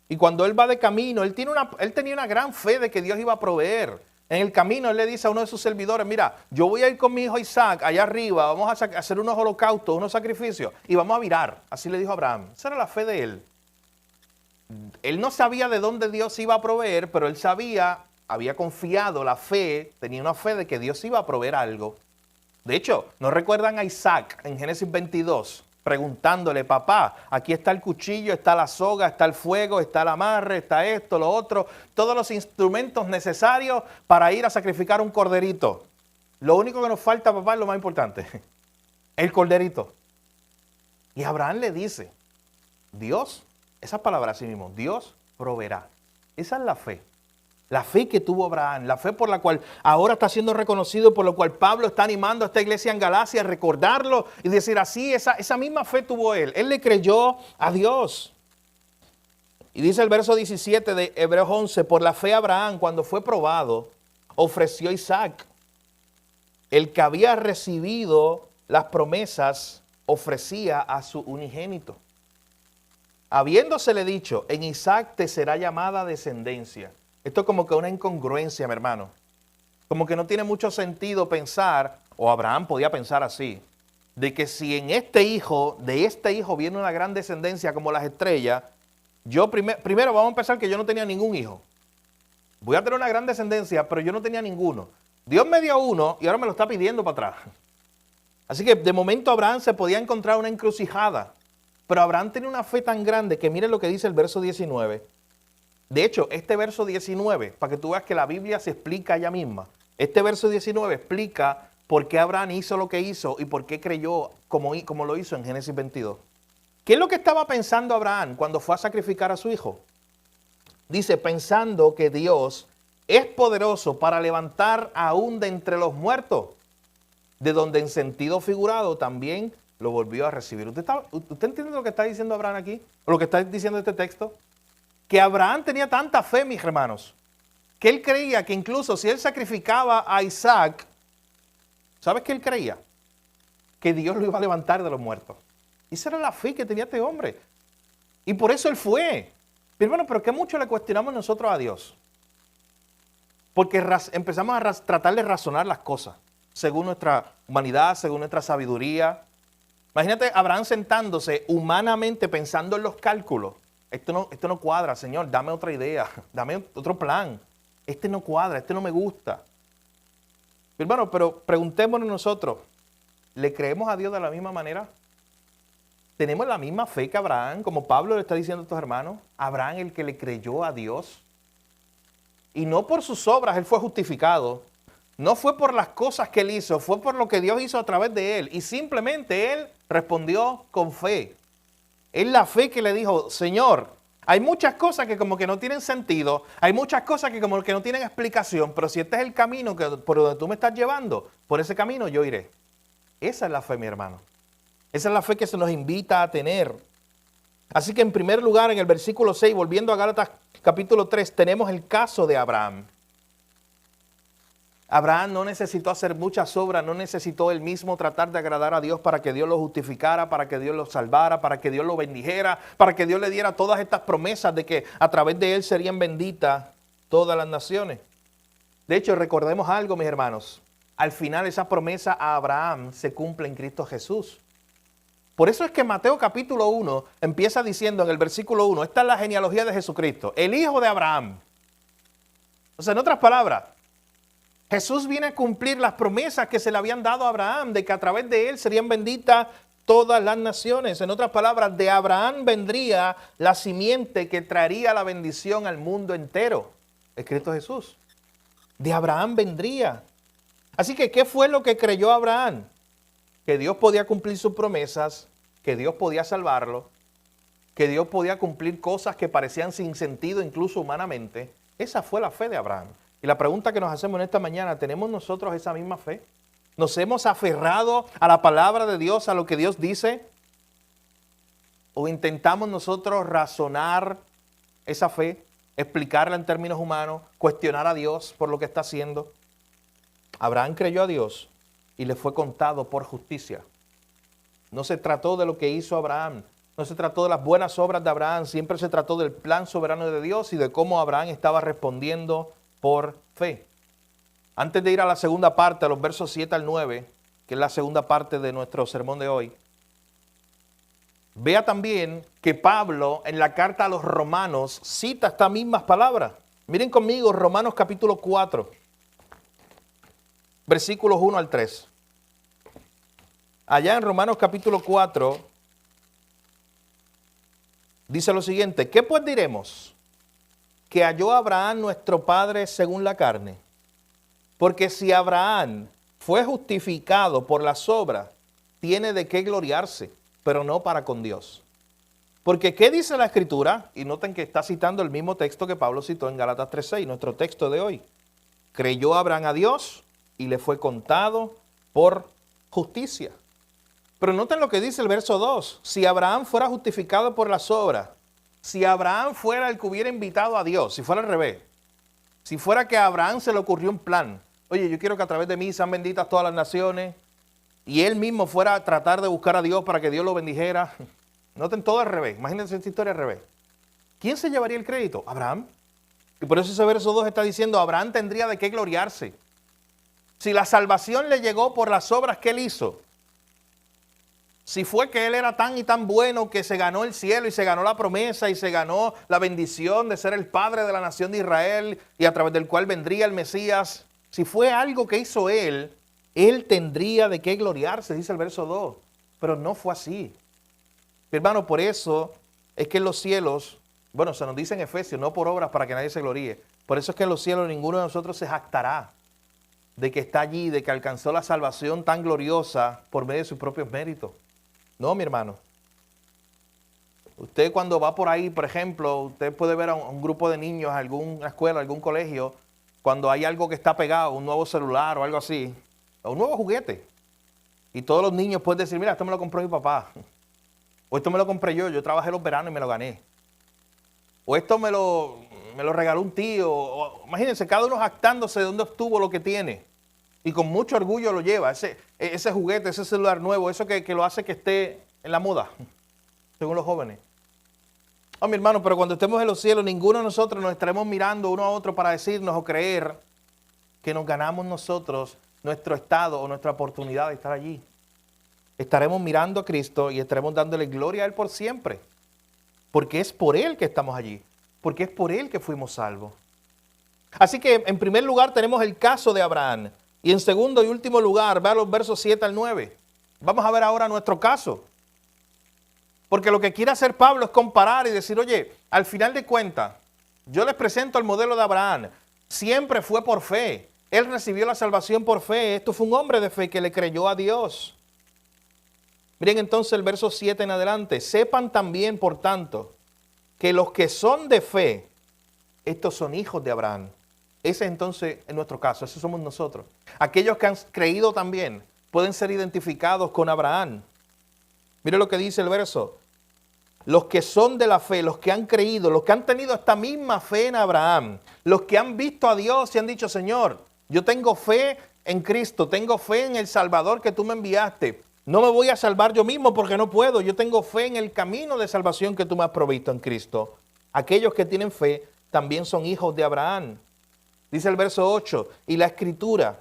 Y cuando él va de camino, él tenía una gran fe de que Dios iba a proveer. En el camino él le dice a uno de sus servidores, mira, yo voy a ir con mi hijo Isaac allá arriba, vamos a hacer unos holocaustos, unos sacrificios y vamos a virar. Así le dijo Abraham. Esa era la fe de él. Él no sabía de dónde Dios iba a proveer, pero él sabía, había confiado la fe, tenía una fe de que Dios iba a proveer algo. De hecho, ¿no recuerdan a Isaac en Génesis 22? Preguntándole, papá, aquí está el cuchillo, está la soga, está el fuego, está el amarre, está esto, lo otro, todos los instrumentos necesarios para ir a sacrificar un corderito. Lo único que nos falta, papá, es lo más importante, el corderito. Y Abraham le dice, Dios, esas palabras así mismo, Dios proveerá. Esa es la fe. La fe que tuvo Abraham, la fe por la cual ahora está siendo reconocido, por lo cual Pablo está animando a esta iglesia en Galacia a recordarlo y decir así, esa misma fe tuvo él. Él le creyó a Dios. Y dice el verso 17 de Hebreos 11, por la fe Abraham, cuando fue probado, ofreció a Isaac. El que había recibido las promesas, ofrecía a su unigénito. habiéndosele dicho, en Isaac te será llamada descendencia. Esto es como que una incongruencia, mi hermano. Como que no tiene mucho sentido pensar, o Abraham podía pensar así, de que si en de este hijo viene una gran descendencia como las estrellas, yo primero vamos a pensar que yo no tenía ningún hijo. Voy a tener una gran descendencia, pero yo no tenía ninguno. Dios me dio uno y ahora me lo está pidiendo para atrás. Así que de momento Abraham se podía encontrar una encrucijada. Pero Abraham tenía una fe tan grande que miren lo que dice el verso 19. De hecho, este verso 19, para que tú veas que la Biblia se explica ella misma. Este verso 19 explica por qué Abraham hizo lo que hizo y por qué creyó como lo hizo en Génesis 22. ¿Qué es lo que estaba pensando Abraham cuando fue a sacrificar a su hijo? Dice, pensando que Dios es poderoso para levantar aún de entre los muertos, de donde en sentido figurado también lo volvió a recibir. ¿Usted entiende lo que está diciendo Abraham aquí? ¿O lo que está diciendo este texto? Que Abraham tenía tanta fe, mis hermanos, que él creía que incluso si él sacrificaba a Isaac, ¿sabes qué él creía? Que Dios lo iba a levantar de los muertos. Esa era la fe que tenía este hombre. Y por eso él fue. Pero bueno, pero ¿qué mucho le cuestionamos nosotros a Dios? Porque empezamos a tratar de razonar las cosas según nuestra humanidad, según nuestra sabiduría. Imagínate Abraham sentándose humanamente pensando en los cálculos. Esto no cuadra, Señor, dame otra idea, dame otro plan. Este no cuadra, este no me gusta. Hermano, pero preguntémonos nosotros, ¿le creemos a Dios de la misma manera? ¿Tenemos la misma fe que Abraham, como Pablo le está diciendo a estos hermanos? Abraham, el que le creyó a Dios. Y no por sus obras él fue justificado. No fue por las cosas que él hizo, fue por lo que Dios hizo a través de él. Y simplemente él respondió con fe. Es la fe que le dijo, Señor, hay muchas cosas que como que no tienen sentido, hay muchas cosas que como que no tienen explicación, pero si este es el camino por donde tú me estás llevando, por ese camino yo iré. Esa es la fe, mi hermano. Esa es la fe que se nos invita a tener. Así que en primer lugar, en el versículo 6, volviendo a Gálatas capítulo 3, tenemos el caso de Abraham. Abraham no necesitó hacer muchas obras, no necesitó él mismo tratar de agradar a Dios para que Dios lo justificara, para que Dios lo salvara, para que Dios lo bendijera, para que Dios le diera todas estas promesas de que a través de él serían benditas todas las naciones. De hecho, recordemos algo, mis hermanos. Al final esa promesa a Abraham se cumple en Cristo Jesús. Por eso es que Mateo capítulo 1 empieza diciendo en el versículo 1, esta es la genealogía de Jesucristo, el hijo de Abraham. O sea, en otras palabras, Jesús viene a cumplir las promesas que se le habían dado a Abraham, de que a través de él serían benditas todas las naciones. En otras palabras, de Abraham vendría la simiente que traería la bendición al mundo entero. Es Cristo Jesús. De Abraham vendría. Así que, ¿qué fue lo que creyó Abraham? Que Dios podía cumplir sus promesas, que Dios podía salvarlo, que Dios podía cumplir cosas que parecían sin sentido incluso humanamente. Esa fue la fe de Abraham. Y la pregunta que nos hacemos en esta mañana, ¿tenemos nosotros esa misma fe? ¿Nos hemos aferrado a la palabra de Dios, a lo que Dios dice? ¿O intentamos nosotros razonar esa fe, explicarla en términos humanos, cuestionar a Dios por lo que está haciendo? Abraham creyó a Dios y le fue contado por justicia. No se trató de lo que hizo Abraham, no se trató de las buenas obras de Abraham, siempre se trató del plan soberano de Dios y de cómo Abraham estaba respondiendo por fe. Antes de ir a la segunda parte, a los versos 7 al 9, que es la segunda parte de nuestro sermón de hoy, vea también que Pablo en la carta a los romanos cita estas mismas palabras. Miren conmigo Romanos capítulo 4, versículos 1 al 3. Allá en Romanos capítulo 4 dice lo siguiente, ¿qué pues diremos? Que halló Abraham nuestro padre según la carne. Porque si Abraham fue justificado por las obras, tiene de qué gloriarse, pero no para con Dios. Porque ¿qué dice la Escritura? Y noten que está citando el mismo texto que Pablo citó en Gálatas 3:6, nuestro texto de hoy. Creyó Abraham a Dios y le fue contado por justicia. Pero noten lo que dice el verso 2. Si Abraham fuera justificado por las obras, si Abraham fuera el que hubiera invitado a Dios, si fuera al revés, si fuera que a Abraham se le ocurrió un plan, oye, yo quiero que a través de mí sean benditas todas las naciones, y él mismo fuera a tratar de buscar a Dios para que Dios lo bendijera, Noten todo al revés. Imagínense esta historia al revés. ¿Quién se llevaría el crédito? Abraham. Y por eso ese verso 2 está diciendo, Abraham tendría de qué gloriarse. Si la salvación le llegó por las obras que él hizo, si fue que él era tan y tan bueno que se ganó el cielo y se ganó la promesa y se ganó la bendición de ser el padre de la nación de Israel y a través del cual vendría el Mesías, si fue algo que hizo él tendría de qué gloriarse, dice el verso 2. Pero no fue así. Hermano, por eso es que en los cielos, bueno, se nos dice en Efesios, no por obras para que nadie se gloríe. Por eso es que en los cielos ninguno de nosotros se jactará de que está allí, de que alcanzó la salvación tan gloriosa por medio de sus propios méritos. No, mi hermano. Usted cuando va por ahí, por ejemplo, usted puede ver a un grupo de niños, alguna escuela, algún colegio, cuando hay algo que está pegado, un nuevo celular o algo así, o un nuevo juguete. Y todos los niños pueden decir, mira, esto me lo compró mi papá. O esto me lo compré yo trabajé los veranos y me lo gané. O esto me lo regaló un tío. O, imagínense, cada uno jactándose de dónde obtuvo lo que tiene. Y con mucho orgullo lo lleva, ese juguete, ese celular nuevo, eso que lo hace que esté en la moda, según los jóvenes. Oh, mi hermano, pero cuando estemos en los cielos, ninguno de nosotros nos estaremos mirando uno a otro para decirnos o creer que nos ganamos nosotros nuestro estado o nuestra oportunidad de estar allí. Estaremos mirando a Cristo y estaremos dándole gloria a Él por siempre. Porque es por Él que estamos allí. Porque es por Él que fuimos salvos. Así que en primer lugar tenemos el caso de Abraham. Y en segundo y último lugar, vea los versos 7 al 9. Vamos a ver ahora nuestro caso. Porque lo que quiere hacer Pablo es comparar y decir, oye, al final de cuentas, yo les presento el modelo de Abraham. Siempre fue por fe. Él recibió la salvación por fe. Esto fue un hombre de fe que le creyó a Dios. Miren entonces el verso 7 en adelante. Sepan también, por tanto, que los que son de fe, estos son hijos de Abraham. Ese entonces es nuestro caso, esos somos nosotros. Aquellos que han creído también pueden ser identificados con Abraham. Mire lo que dice el verso. Los que son de la fe, los que han creído, los que han tenido esta misma fe en Abraham, los que han visto a Dios y han dicho, Señor, yo tengo fe en Cristo, tengo fe en el Salvador que tú me enviaste. No me voy a salvar yo mismo porque no puedo. Yo tengo fe en el camino de salvación que tú me has provisto en Cristo. Aquellos que tienen fe también son hijos de Abraham. Dice el verso 8, y la Escritura,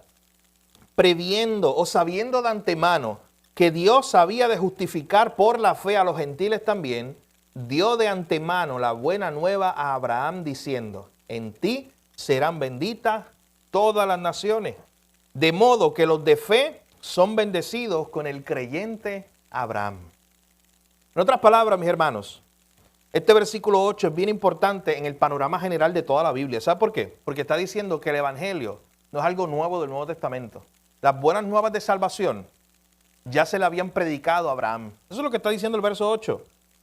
previendo o sabiendo de antemano que Dios había de justificar por la fe a los gentiles también, dio de antemano la buena nueva a Abraham diciendo, en ti serán benditas todas las naciones. De modo que los de fe son bendecidos con el creyente Abraham. En otras palabras, mis hermanos, este versículo 8 es bien importante en el panorama general de toda la Biblia. ¿Sabe por qué? Porque está diciendo que el Evangelio no es algo nuevo del Nuevo Testamento. Las buenas nuevas de salvación ya se le habían predicado a Abraham. Eso es lo que está diciendo el verso 8.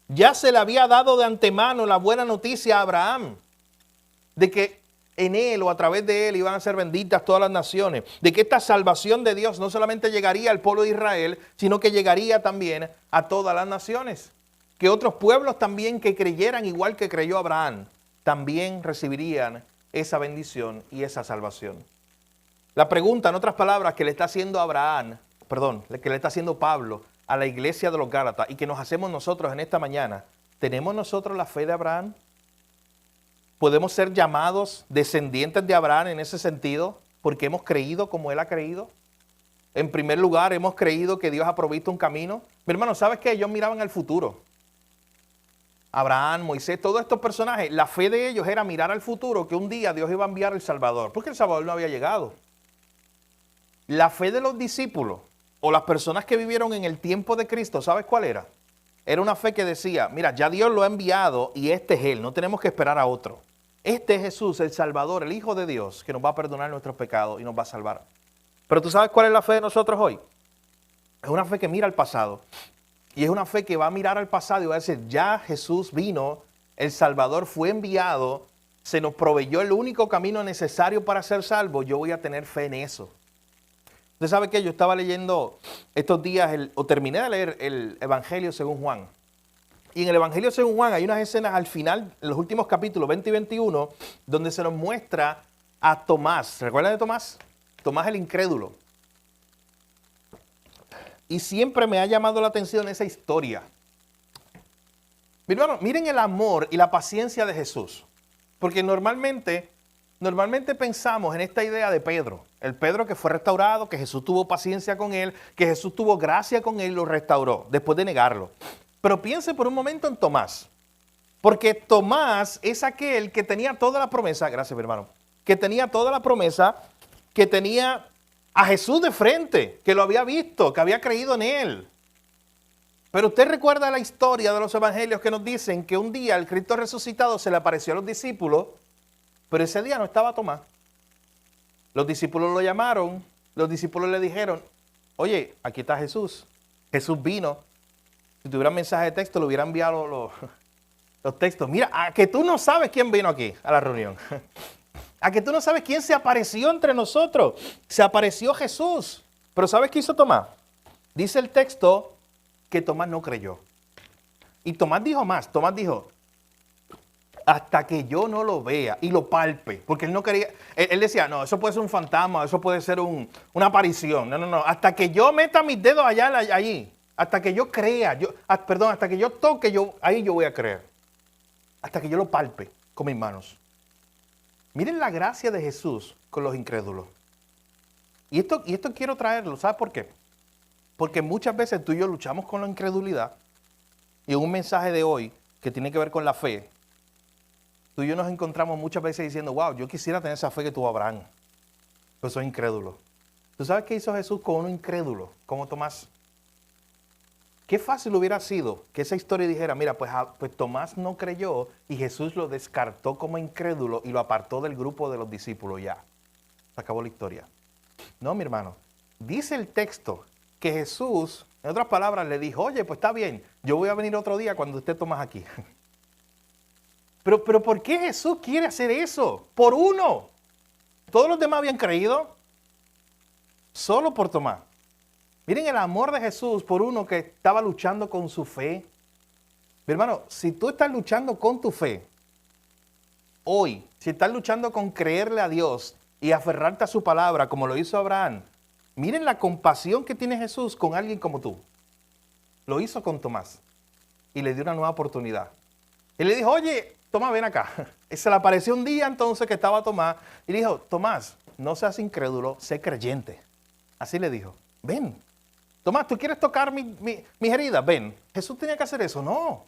Ya se le había dado de antemano la buena noticia a Abraham de que en él o a través de él iban a ser benditas todas las naciones. De que esta salvación de Dios no solamente llegaría al pueblo de Israel, sino que llegaría también a todas las naciones. Que otros pueblos también que creyeran igual que creyó Abraham, también recibirían esa bendición y esa salvación. La pregunta, en otras palabras, que le está haciendo que le está haciendo Pablo a la iglesia de los Gálatas y que nos hacemos nosotros en esta mañana, ¿tenemos nosotros la fe de Abraham? ¿Podemos ser llamados descendientes de Abraham en ese sentido porque hemos creído como él ha creído? En primer lugar, hemos creído que Dios ha provisto un camino. Mi hermano, ¿sabes qué? Ellos miraban al futuro. Abraham, Moisés, todos estos personajes, la fe de ellos era mirar al futuro, que un día Dios iba a enviar el Salvador, porque el Salvador no había llegado. La fe de los discípulos o las personas que vivieron en el tiempo de Cristo, ¿sabes cuál era? Era una fe que decía, mira, ya Dios lo ha enviado y este es Él, no tenemos que esperar a otro. Este es Jesús, el Salvador, el Hijo de Dios, que nos va a perdonar nuestros pecados y nos va a salvar. Pero ¿tú sabes cuál es la fe de nosotros hoy? Es una fe que mira al pasado. Y es una fe que va a mirar al pasado y va a decir, ya Jesús vino, el Salvador fue enviado, se nos proveyó el único camino necesario para ser salvo, yo voy a tener fe en eso. Usted sabe que yo estaba leyendo estos días, terminé de leer el Evangelio según Juan. Y en el Evangelio según Juan hay unas escenas al final, en los últimos capítulos 20 y 21, donde se nos muestra a Tomás. ¿Recuerdan de Tomás? Tomás el incrédulo. Y siempre me ha llamado la atención esa historia. Mi hermano, miren el amor y la paciencia de Jesús. Porque normalmente pensamos en esta idea de Pedro. El Pedro que fue restaurado, que Jesús tuvo paciencia con él, que Jesús tuvo gracia con él y lo restauró después de negarlo. Pero piense por un momento en Tomás. Porque Tomás es aquel que tenía toda la promesa, gracias mi hermano, que tenía toda la promesa, que tenía a Jesús de frente, que lo había visto, que había creído en él. Pero usted recuerda la historia de los evangelios que nos dicen que un día el Cristo resucitado se le apareció a los discípulos, pero ese día no estaba Tomás. Los discípulos lo llamaron, los discípulos le dijeron, oye, aquí está Jesús. Jesús vino. Si tuviera un mensaje de texto, le hubiera enviado los textos. Mira, a que tú no sabes quién vino aquí a la reunión. A que tú no sabes quién se apareció entre nosotros. Se apareció Jesús. Pero ¿sabes qué hizo Tomás? Dice el texto que Tomás no creyó. Y Tomás dijo más. Tomás dijo, hasta que yo no lo vea y lo palpe. Porque él no quería, él decía, no, eso puede ser un fantasma, eso puede ser una aparición. No. Hasta que yo meta mis dedos allí. Hasta que yo crea, hasta que yo toque, ahí yo voy a creer. Hasta que yo lo palpe con mis manos. Miren la gracia de Jesús con los incrédulos. Y esto quiero traerlo, ¿sabes por qué? Porque muchas veces tú y yo luchamos con la incredulidad. Y en un mensaje de hoy que tiene que ver con la fe, tú y yo nos encontramos muchas veces diciendo, wow, yo quisiera tener esa fe que tuvo Abraham. Pero soy incrédulo. ¿Tú sabes qué hizo Jesús con uno incrédulo, como Tomás? Qué fácil hubiera sido que esa historia dijera, mira, pues Tomás no creyó y Jesús lo descartó como incrédulo y lo apartó del grupo de los discípulos ya. Se acabó la historia. No, mi hermano. Dice el texto que Jesús, en otras palabras, le dijo, oye, pues está bien, yo voy a venir otro día cuando esté Tomás aquí. Pero ¿por qué Jesús quiere hacer eso? Por uno. Todos los demás habían creído. Solo por Tomás. Miren el amor de Jesús por uno que estaba luchando con su fe. Mi hermano, si tú estás luchando con tu fe, hoy, si estás luchando con creerle a Dios y aferrarte a su palabra como lo hizo Abraham, miren la compasión que tiene Jesús con alguien como tú. Lo hizo con Tomás y le dio una nueva oportunidad. Y le dijo, oye, Tomás, ven acá. Y se le apareció un día entonces que estaba Tomás y le dijo, Tomás, no seas incrédulo, sé creyente. Así le dijo, ven. Tomás, ¿tú quieres tocar mis heridas? Ven. Jesús tenía que hacer eso, no.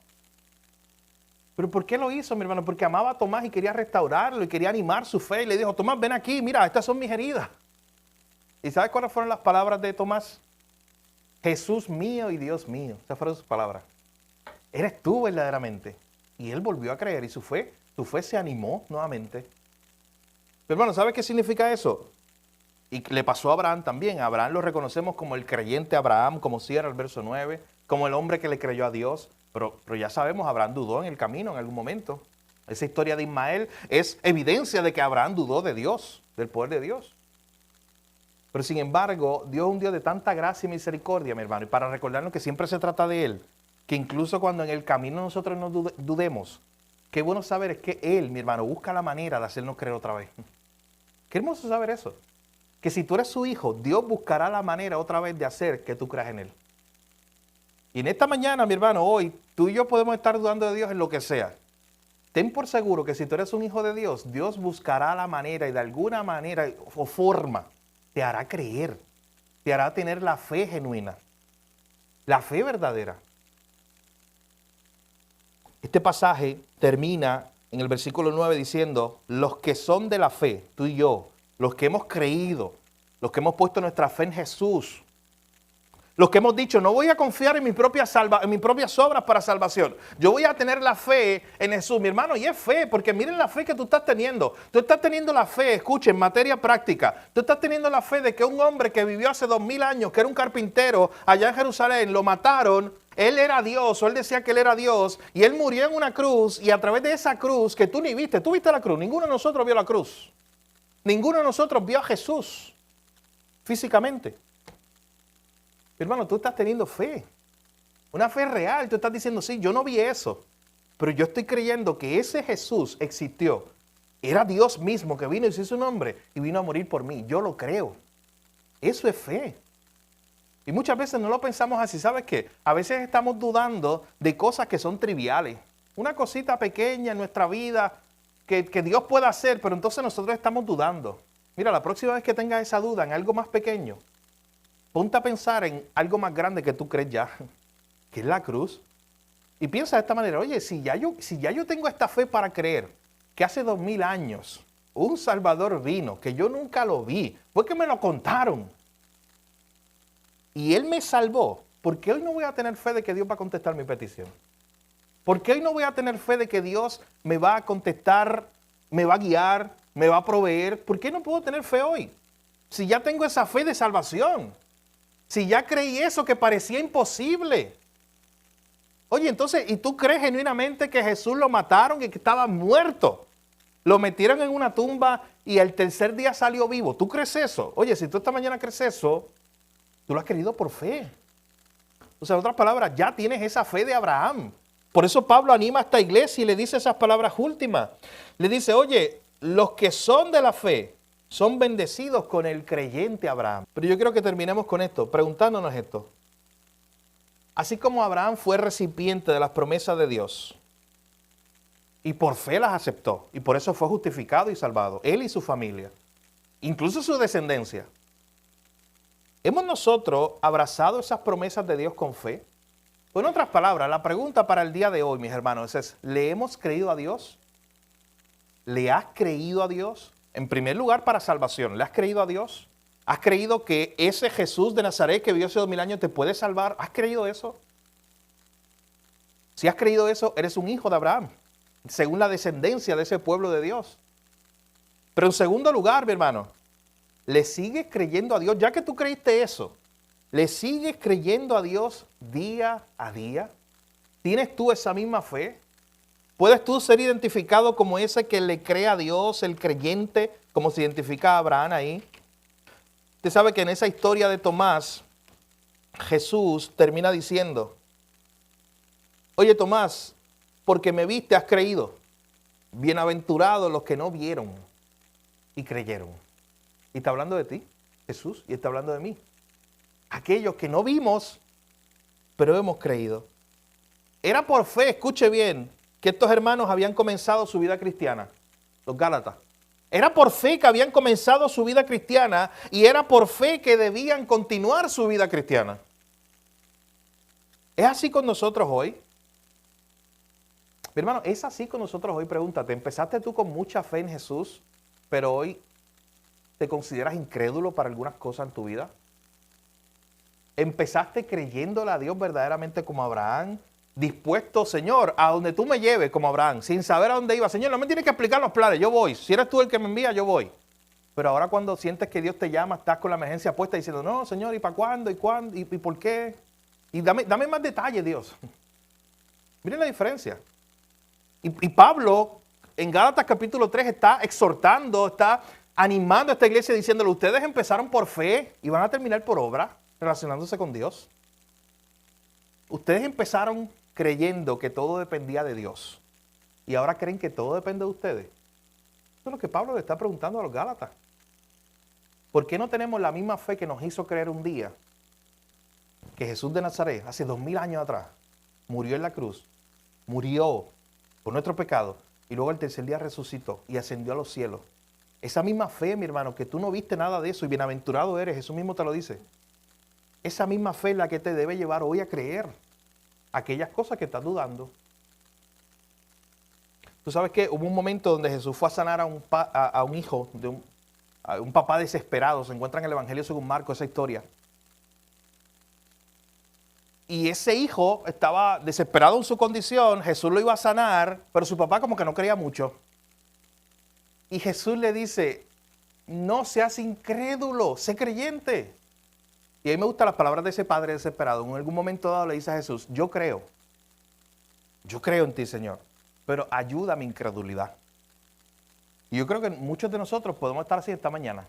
¿Pero por qué lo hizo, mi hermano? Porque amaba a Tomás y quería restaurarlo y quería animar su fe. Y le dijo, Tomás, ven aquí, mira, estas son mis heridas. ¿Y sabes cuáles fueron las palabras de Tomás? Jesús mío y Dios mío. Esas fueron sus palabras. Eres tú verdaderamente. Y él volvió a creer y su fe se animó nuevamente. Pero hermano, ¿sabes qué significa eso? Y le pasó a Abraham también. A Abraham lo reconocemos como el creyente Abraham, como cierra el verso 9, como el hombre que le creyó a Dios. Pero ya sabemos, Abraham dudó en el camino en algún momento. Esa historia de Ismael es evidencia de que Abraham dudó de Dios, del poder de Dios. Pero sin embargo, Dios es un Dios de tanta gracia y misericordia, mi hermano. Y para recordarnos que siempre se trata de Él, que incluso cuando en el camino nosotros no dudemos, qué bueno saber es que Él, mi hermano, busca la manera de hacernos creer otra vez. Qué hermoso saber eso. Que si tú eres su hijo, Dios buscará la manera otra vez de hacer que tú creas en Él. Y en esta mañana, mi hermano, hoy, tú y yo podemos estar dudando de Dios en lo que sea. Ten por seguro que si tú eres un hijo de Dios, Dios buscará la manera y de alguna manera o forma te hará creer, te hará tener la fe genuina, la fe verdadera. Este pasaje termina en el versículo 9 diciendo, los que son de la fe, tú y yo, los que hemos creído, los que hemos puesto nuestra fe en Jesús, los que hemos dicho, no voy a confiar en mis propias obras para salvación. Yo voy a tener la fe en Jesús, mi hermano, y es fe, porque miren la fe que tú estás teniendo. Tú estás teniendo la fe, escuchen, en materia práctica. Tú estás teniendo la fe de que un hombre que vivió hace 2000 años, que era un carpintero allá en Jerusalén, lo mataron. Él era Dios, o él decía que él era Dios, y él murió en una cruz, y a través de esa cruz que tú ni viste, tú viste la cruz, ninguno de nosotros vio la cruz. Ninguno de nosotros vio a Jesús físicamente. Hermano, tú estás teniendo fe, una fe real. Tú estás diciendo, sí, yo no vi eso, pero yo estoy creyendo que ese Jesús existió. Era Dios mismo que vino y se hizo un hombre y vino a morir por mí. Yo lo creo. Eso es fe. Y muchas veces no lo pensamos así. ¿Sabes qué? A veces estamos dudando de cosas que son triviales. una cosita pequeña en nuestra vida que Dios puede hacer, pero entonces nosotros estamos dudando. Mira, la próxima vez que tengas esa duda en algo más pequeño, ponte a pensar en algo más grande que tú crees ya, que es la cruz. Y piensa de esta manera, oye, si ya yo tengo esta fe para creer que hace 2000 años un Salvador vino, que yo nunca lo vi, fue que me lo contaron. Y Él me salvó. ¿Por qué hoy no voy a tener fe de que Dios va a contestar mi petición? ¿Por qué hoy no voy a tener fe de que Dios me va a contestar, me va a guiar, me va a proveer? ¿Por qué no puedo tener fe hoy? Si ya tengo esa fe de salvación. Si ya creí eso que parecía imposible. Oye, entonces, ¿y tú crees genuinamente que Jesús lo mataron y que estaba muerto? Lo metieron en una tumba y el tercer día salió vivo. ¿Tú crees eso? Oye, si tú esta mañana crees eso, tú lo has creído por fe. O sea, en otras palabras, ya tienes esa fe de Abraham. Por eso Pablo anima a esta iglesia y le dice esas palabras últimas. Le dice, oye, los que son de la fe son bendecidos con el creyente Abraham. Pero yo quiero que terminemos con esto, preguntándonos esto. Así como Abraham fue recipiente de las promesas de Dios y por fe las aceptó y por eso fue justificado y salvado, él y su familia, incluso su descendencia. ¿Hemos nosotros abrazado esas promesas de Dios con fe? O en otras palabras, la pregunta para el día de hoy, mis hermanos, es, ¿le hemos creído a Dios? ¿Le has creído a Dios? En primer lugar, para salvación, ¿le has creído a Dios? ¿Has creído que ese Jesús de Nazaret que vivió hace 2000 años te puede salvar? ¿Has creído eso? Si has creído eso, eres un hijo de Abraham, según la descendencia de ese pueblo de Dios. Pero en segundo lugar, mi hermano, ¿le sigues creyendo a Dios? Ya que tú creíste eso, ¿le sigues creyendo a Dios día a día? ¿Tienes tú esa misma fe? ¿Puedes tú ser identificado como ese que le cree a Dios, el creyente, como se identifica a Abraham ahí? Usted sabe que en esa historia de Tomás, Jesús termina diciendo, oye Tomás, porque me viste has creído. Bienaventurados los que no vieron y creyeron. Y está hablando de ti, Jesús, y está hablando de mí. Aquellos que no vimos, pero hemos creído. Era por fe, escuche bien, que estos hermanos habían comenzado su vida cristiana, los Gálatas. Era por fe que habían comenzado su vida cristiana y era por fe que debían continuar su vida cristiana. ¿Es así con nosotros hoy? Mi hermano, ¿es así con nosotros hoy? Pregúntate, ¿empezaste tú con mucha fe en Jesús, pero hoy te consideras incrédulo para algunas cosas en tu vida? ¿Empezaste creyéndole a Dios verdaderamente como Abraham? Dispuesto, Señor, a donde tú me lleves como Abraham, sin saber a dónde iba. Señor, no me tienes que explicar los planes, yo voy. Si eres tú el que me envía, yo voy. Pero ahora cuando sientes que Dios te llama, estás con la emergencia puesta diciendo, no, Señor, ¿y para cuándo? ¿Y cuándo? ¿Y por qué? Y dame más detalles, Dios. Miren la diferencia. Y Pablo, en Gálatas capítulo 3, está exhortando, está animando a esta iglesia diciéndole, ustedes empezaron por fe y van a terminar por obra, relacionándose con Dios. Ustedes empezaron creyendo que todo dependía de Dios y ahora creen que todo depende de ustedes. Eso es lo que Pablo le está preguntando a los Gálatas. ¿Por qué no tenemos la misma fe que nos hizo creer un día que Jesús de Nazaret, hace 2000 años atrás, murió en la cruz, murió por nuestro pecado y luego el tercer día resucitó y ascendió a los cielos? Esa misma fe, mi hermano, que tú no viste nada de eso y bienaventurado eres, Jesús mismo te lo dice. Esa misma fe es la que te debe llevar hoy a creer aquellas cosas que estás dudando. Tú sabes que hubo un momento donde Jesús fue a sanar a un hijo, a un papá desesperado. Se encuentra en el Evangelio según Marcos esa historia. Y ese hijo estaba desesperado en su condición. Jesús lo iba a sanar, pero su papá como que no creía mucho. Y Jesús le dice, no seas incrédulo, sé creyente. Y a mí me gustan las palabras de ese padre desesperado. En algún momento dado le dice a Jesús, yo creo en ti, Señor, pero ayuda a mi incredulidad. Y yo creo que muchos de nosotros podemos estar así esta mañana.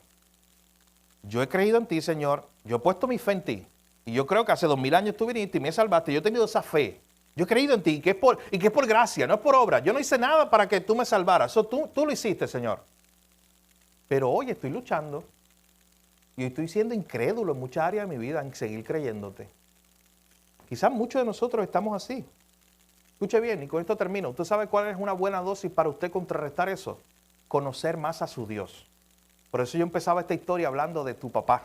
Yo he creído en ti, Señor, yo he puesto mi fe en ti. Y yo creo que hace 2000 años tú viniste y me salvaste. Yo he tenido esa fe. Yo he creído en ti y que es por gracia, no es por obra. Yo no hice nada para que tú me salvaras. Eso tú lo hiciste, Señor. Pero hoy estoy luchando. Y estoy siendo incrédulo en muchas áreas de mi vida en seguir creyéndote. Quizás muchos de nosotros estamos así. Escuche bien, y con esto termino. ¿Usted sabe cuál es una buena dosis para usted contrarrestar eso? Conocer más a su Dios. Por eso yo empezaba esta historia hablando de tu papá.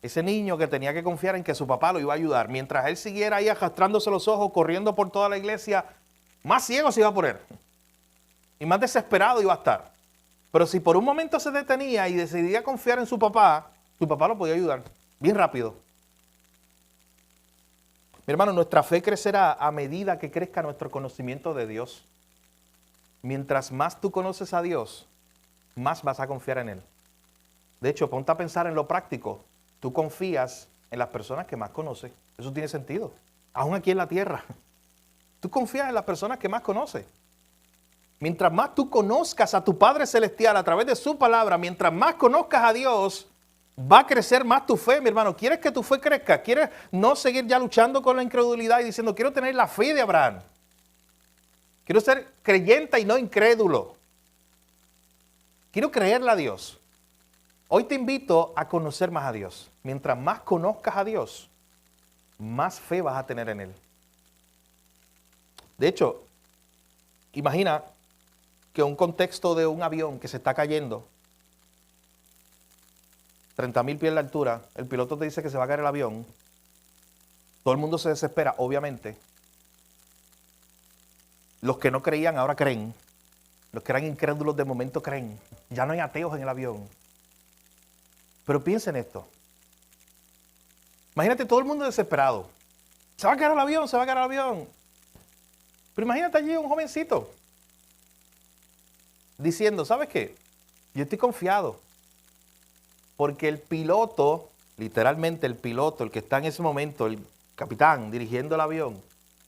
Ese niño que tenía que confiar en que su papá lo iba a ayudar. Mientras él siguiera ahí arrastrándose los ojos, corriendo por toda la iglesia, más ciego se iba a poner. Y más desesperado iba a estar. Pero si por un momento se detenía y decidía confiar en su papá lo podía ayudar bien rápido. Mi hermano, nuestra fe crecerá a medida que crezca nuestro conocimiento de Dios. Mientras más tú conoces a Dios, más vas a confiar en Él. De hecho, ponte a pensar en lo práctico. Tú confías en las personas que más conoces. Eso tiene sentido. Aún aquí en la tierra. Tú confías en las personas que más conoces. Mientras más tú conozcas a tu Padre Celestial a través de su palabra, mientras más conozcas a Dios, va a crecer más tu fe, mi hermano. ¿Quieres que tu fe crezca? ¿Quieres no seguir ya luchando con la incredulidad y diciendo, quiero tener la fe de Abraham? Quiero ser creyente y no incrédulo. Quiero creerle a Dios. Hoy te invito a conocer más a Dios. Mientras más conozcas a Dios, más fe vas a tener en Él. De hecho, imagina que un contexto de un avión que se está cayendo, 30,000 pies de altura, el piloto te dice que se va a caer el avión, todo el mundo se desespera, obviamente. Los que no creían ahora creen, los que eran incrédulos de momento creen, ya no hay ateos en el avión. Pero piensa en esto, imagínate todo el mundo desesperado, se va a caer el avión, se va a caer el avión. Pero imagínate allí un jovencito diciendo, ¿sabes qué? Yo estoy confiado. Porque el piloto, literalmente el piloto, el que está en ese momento, el capitán dirigiendo el avión,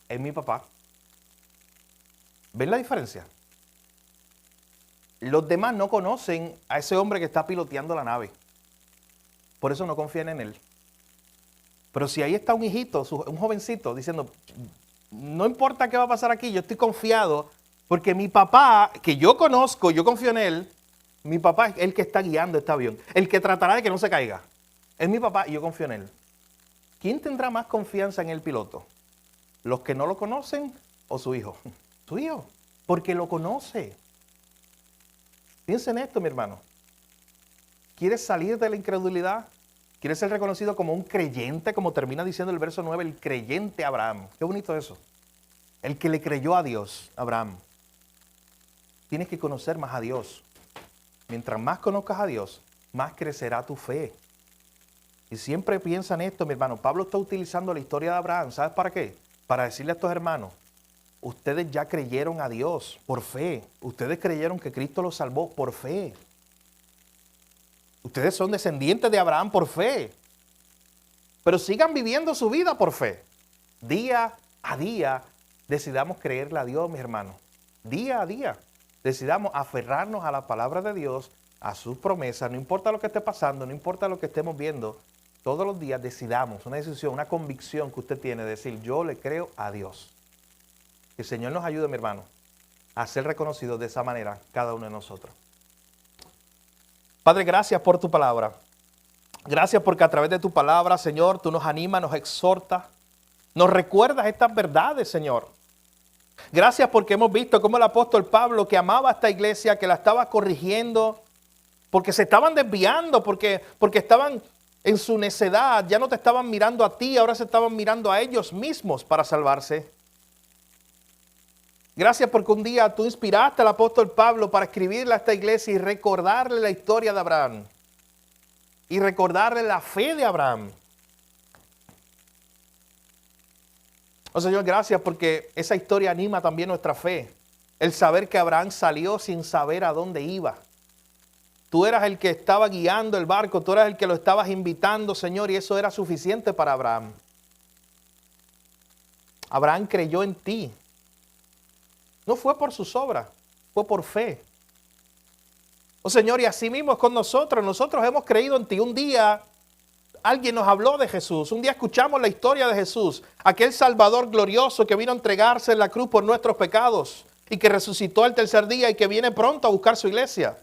es mi papá. ¿Ven la diferencia? Los demás no conocen a ese hombre que está piloteando la nave. Por eso no confían en él. Pero si ahí está un hijito, un jovencito, diciendo, no importa qué va a pasar aquí, yo estoy confiado, porque mi papá, que yo conozco, yo confío en él, mi papá es el que está guiando este avión, el que tratará de que no se caiga. Es mi papá y yo confío en él. ¿Quién tendrá más confianza en el piloto? ¿Los que no lo conocen o su hijo? Su hijo, porque lo conoce. Piensa en esto, mi hermano. ¿Quieres salir de la incredulidad? ¿Quieres ser reconocido como un creyente, como termina diciendo el verso 9, el creyente Abraham? Qué bonito eso. El que le creyó a Dios, Abraham. Tienes que conocer más a Dios. Mientras más conozcas a Dios, más crecerá tu fe. Y siempre piensa en esto, mi hermano. Pablo está utilizando la historia de Abraham. ¿Sabes para qué? Para decirle a estos hermanos, ustedes ya creyeron a Dios por fe. Ustedes creyeron que Cristo los salvó por fe. Ustedes son descendientes de Abraham por fe. Pero sigan viviendo su vida por fe. Día a día decidamos creerle a Dios, mis hermanos. Día a día decidamos aferrarnos a la palabra de Dios, a sus promesas. No importa lo que esté pasando, no importa lo que estemos viendo. Todos los días decidamos una decisión, una convicción que usted tiene de decir, yo le creo a Dios. Que el Señor nos ayude, mi hermano, a ser reconocidos de esa manera cada uno de nosotros. Padre, gracias por tu palabra. Gracias porque a través de tu palabra, Señor, tú nos animas, nos exhortas, nos recuerdas estas verdades, Señor. Gracias porque hemos visto cómo el apóstol Pablo, que amaba a esta iglesia, que la estaba corrigiendo, porque se estaban desviando, porque estaban en su necedad, ya no te estaban mirando a ti, ahora se estaban mirando a ellos mismos para salvarse. Gracias porque un día tú inspiraste al apóstol Pablo para escribirle a esta iglesia y recordarle la historia de Abraham. Y recordarle la fe de Abraham. Oh Señor, gracias porque esa historia anima también nuestra fe. El saber que Abraham salió sin saber a dónde iba. Tú eras el que estaba guiando el barco, tú eras el que lo estabas invitando, Señor, y eso era suficiente para Abraham. Abraham creyó en ti. No fue por sus obras, fue por fe. Oh Señor, y así mismo es con nosotros. Nosotros hemos creído en ti. Un día alguien nos habló de Jesús. Un día escuchamos la historia de Jesús. Aquel Salvador glorioso que vino a entregarse en la cruz por nuestros pecados. Y que resucitó al tercer día y que viene pronto a buscar su iglesia.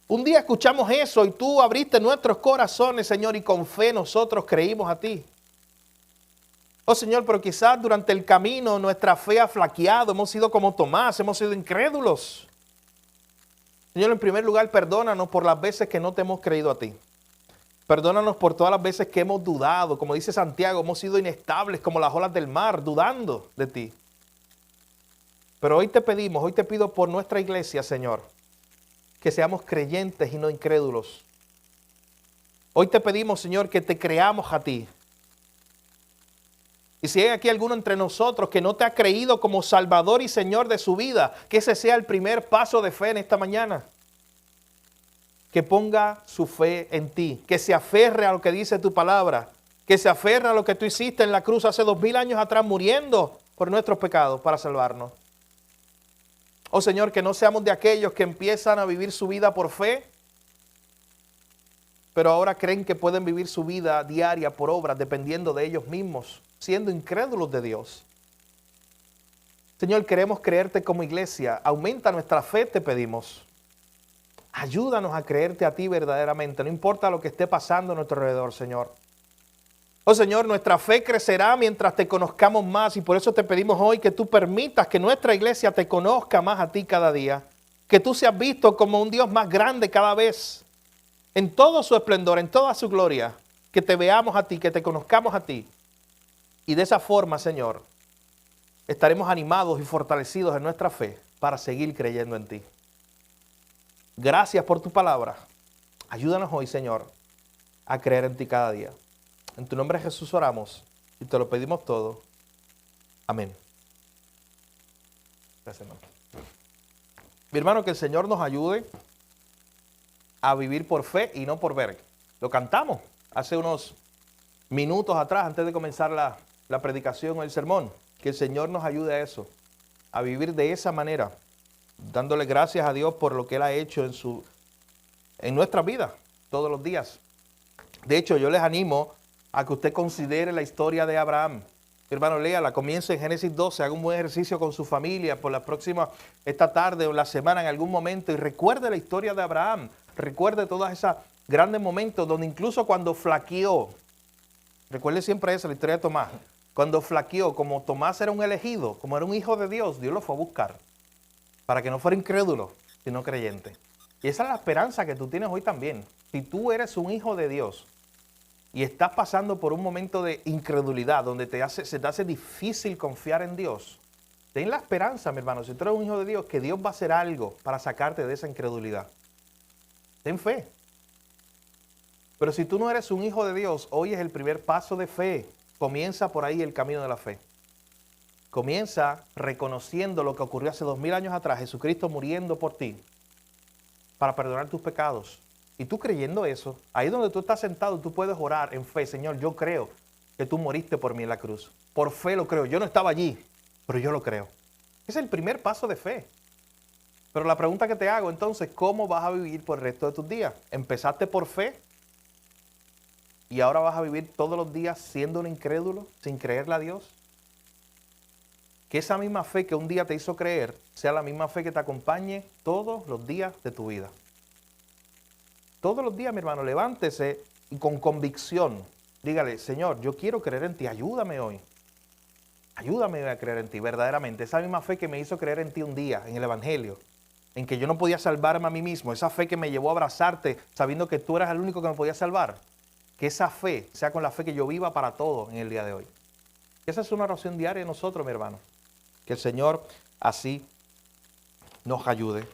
Un día escuchamos eso y tú abriste nuestros corazones, Señor, y con fe nosotros creímos a ti. Oh Señor, pero quizás durante el camino nuestra fe ha flaqueado, hemos sido como Tomás, hemos sido incrédulos. Señor, en primer lugar, perdónanos por las veces que no te hemos creído a ti. Perdónanos por todas las veces que hemos dudado, como dice Santiago, hemos sido inestables como las olas del mar, dudando de ti. Pero hoy te pedimos, hoy te pido por nuestra iglesia, Señor, que seamos creyentes y no incrédulos. Hoy te pedimos, Señor, que te creamos a ti. Y si hay aquí alguno entre nosotros que no te ha creído como Salvador y Señor de su vida, que ese sea el primer paso de fe en esta mañana. Que ponga su fe en ti, que se aferre a lo que dice tu palabra, que se aferre a lo que tú hiciste en la cruz hace 2000 años atrás, muriendo por nuestros pecados para salvarnos. Oh Señor, que no seamos de aquellos que empiezan a vivir su vida por fe, pero ahora creen que pueden vivir su vida diaria por obras, dependiendo de ellos mismos, siendo incrédulos de Dios. Señor, queremos creerte como iglesia. Aumenta nuestra fe, te pedimos. Ayúdanos a creerte a ti verdaderamente, no importa lo que esté pasando a nuestro alrededor, Señor. Oh Señor, nuestra fe crecerá mientras te conozcamos más y por eso te pedimos hoy que tú permitas que nuestra iglesia te conozca más a ti cada día. Que tú seas visto como un Dios más grande cada vez, en todo su esplendor, en toda su gloria. Que te veamos a ti, que te conozcamos a ti. Y de esa forma, Señor, estaremos animados y fortalecidos en nuestra fe para seguir creyendo en ti. Gracias por tu palabra. Ayúdanos hoy, Señor, a creer en ti cada día. En tu nombre Jesús oramos y te lo pedimos todo. Amén. Gracias, hermano. Mi hermano, que el Señor nos ayude a vivir por fe y no por ver. Lo cantamos hace unos minutos atrás, antes de comenzar la predicación o el sermón. Que el Señor nos ayude a eso, a vivir de esa manera, dándole gracias a Dios por lo que Él ha hecho en nuestra vida, todos los días. De hecho, yo les animo a que usted considere la historia de Abraham. Hermano, léala, comience en Génesis 12, haga un buen ejercicio con su familia por la próxima, esta tarde o la semana en algún momento y recuerde la historia de Abraham. Recuerde todos esos grandes momentos donde incluso cuando flaqueó, recuerde siempre eso, la historia de Tomás, cuando flaqueó, como Tomás era un elegido, como era un hijo de Dios, Dios lo fue a buscar para que no fuera incrédulo, sino creyente. Y esa es la esperanza que tú tienes hoy también. Si tú eres un hijo de Dios y estás pasando por un momento de incredulidad, donde se te hace difícil confiar en Dios, ten la esperanza, mi hermano, si tú eres un hijo de Dios, que Dios va a hacer algo para sacarte de esa incredulidad. Ten fe. Pero si tú no eres un hijo de Dios, hoy es el primer paso de fe. Comienza por ahí el camino de la fe. Comienza reconociendo lo que ocurrió hace 2000 años atrás, Jesucristo muriendo por ti, para perdonar tus pecados. Y tú creyendo eso, ahí donde tú estás sentado, tú puedes orar en fe. Señor, yo creo que tú moriste por mí en la cruz. Por fe lo creo. Yo no estaba allí, pero yo lo creo. Ese es el primer paso de fe. Pero la pregunta que te hago entonces, ¿cómo vas a vivir por el resto de tus días? ¿Empezaste por fe y ahora vas a vivir todos los días siendo un incrédulo, sin creerle a Dios? Que esa misma fe que un día te hizo creer sea la misma fe que te acompañe todos los días de tu vida. Todos los días, mi hermano, levántese y con convicción dígale, Señor, yo quiero creer en ti, ayúdame hoy. Ayúdame a creer en ti, verdaderamente. Esa misma fe que me hizo creer en ti un día, en el Evangelio, en que yo no podía salvarme a mí mismo, esa fe que me llevó a abrazarte sabiendo que tú eras el único que me podía salvar. Que esa fe sea con la fe que yo viva para todo en el día de hoy. Esa es una oración diaria de nosotros, mi hermano. Que el Señor así nos ayude.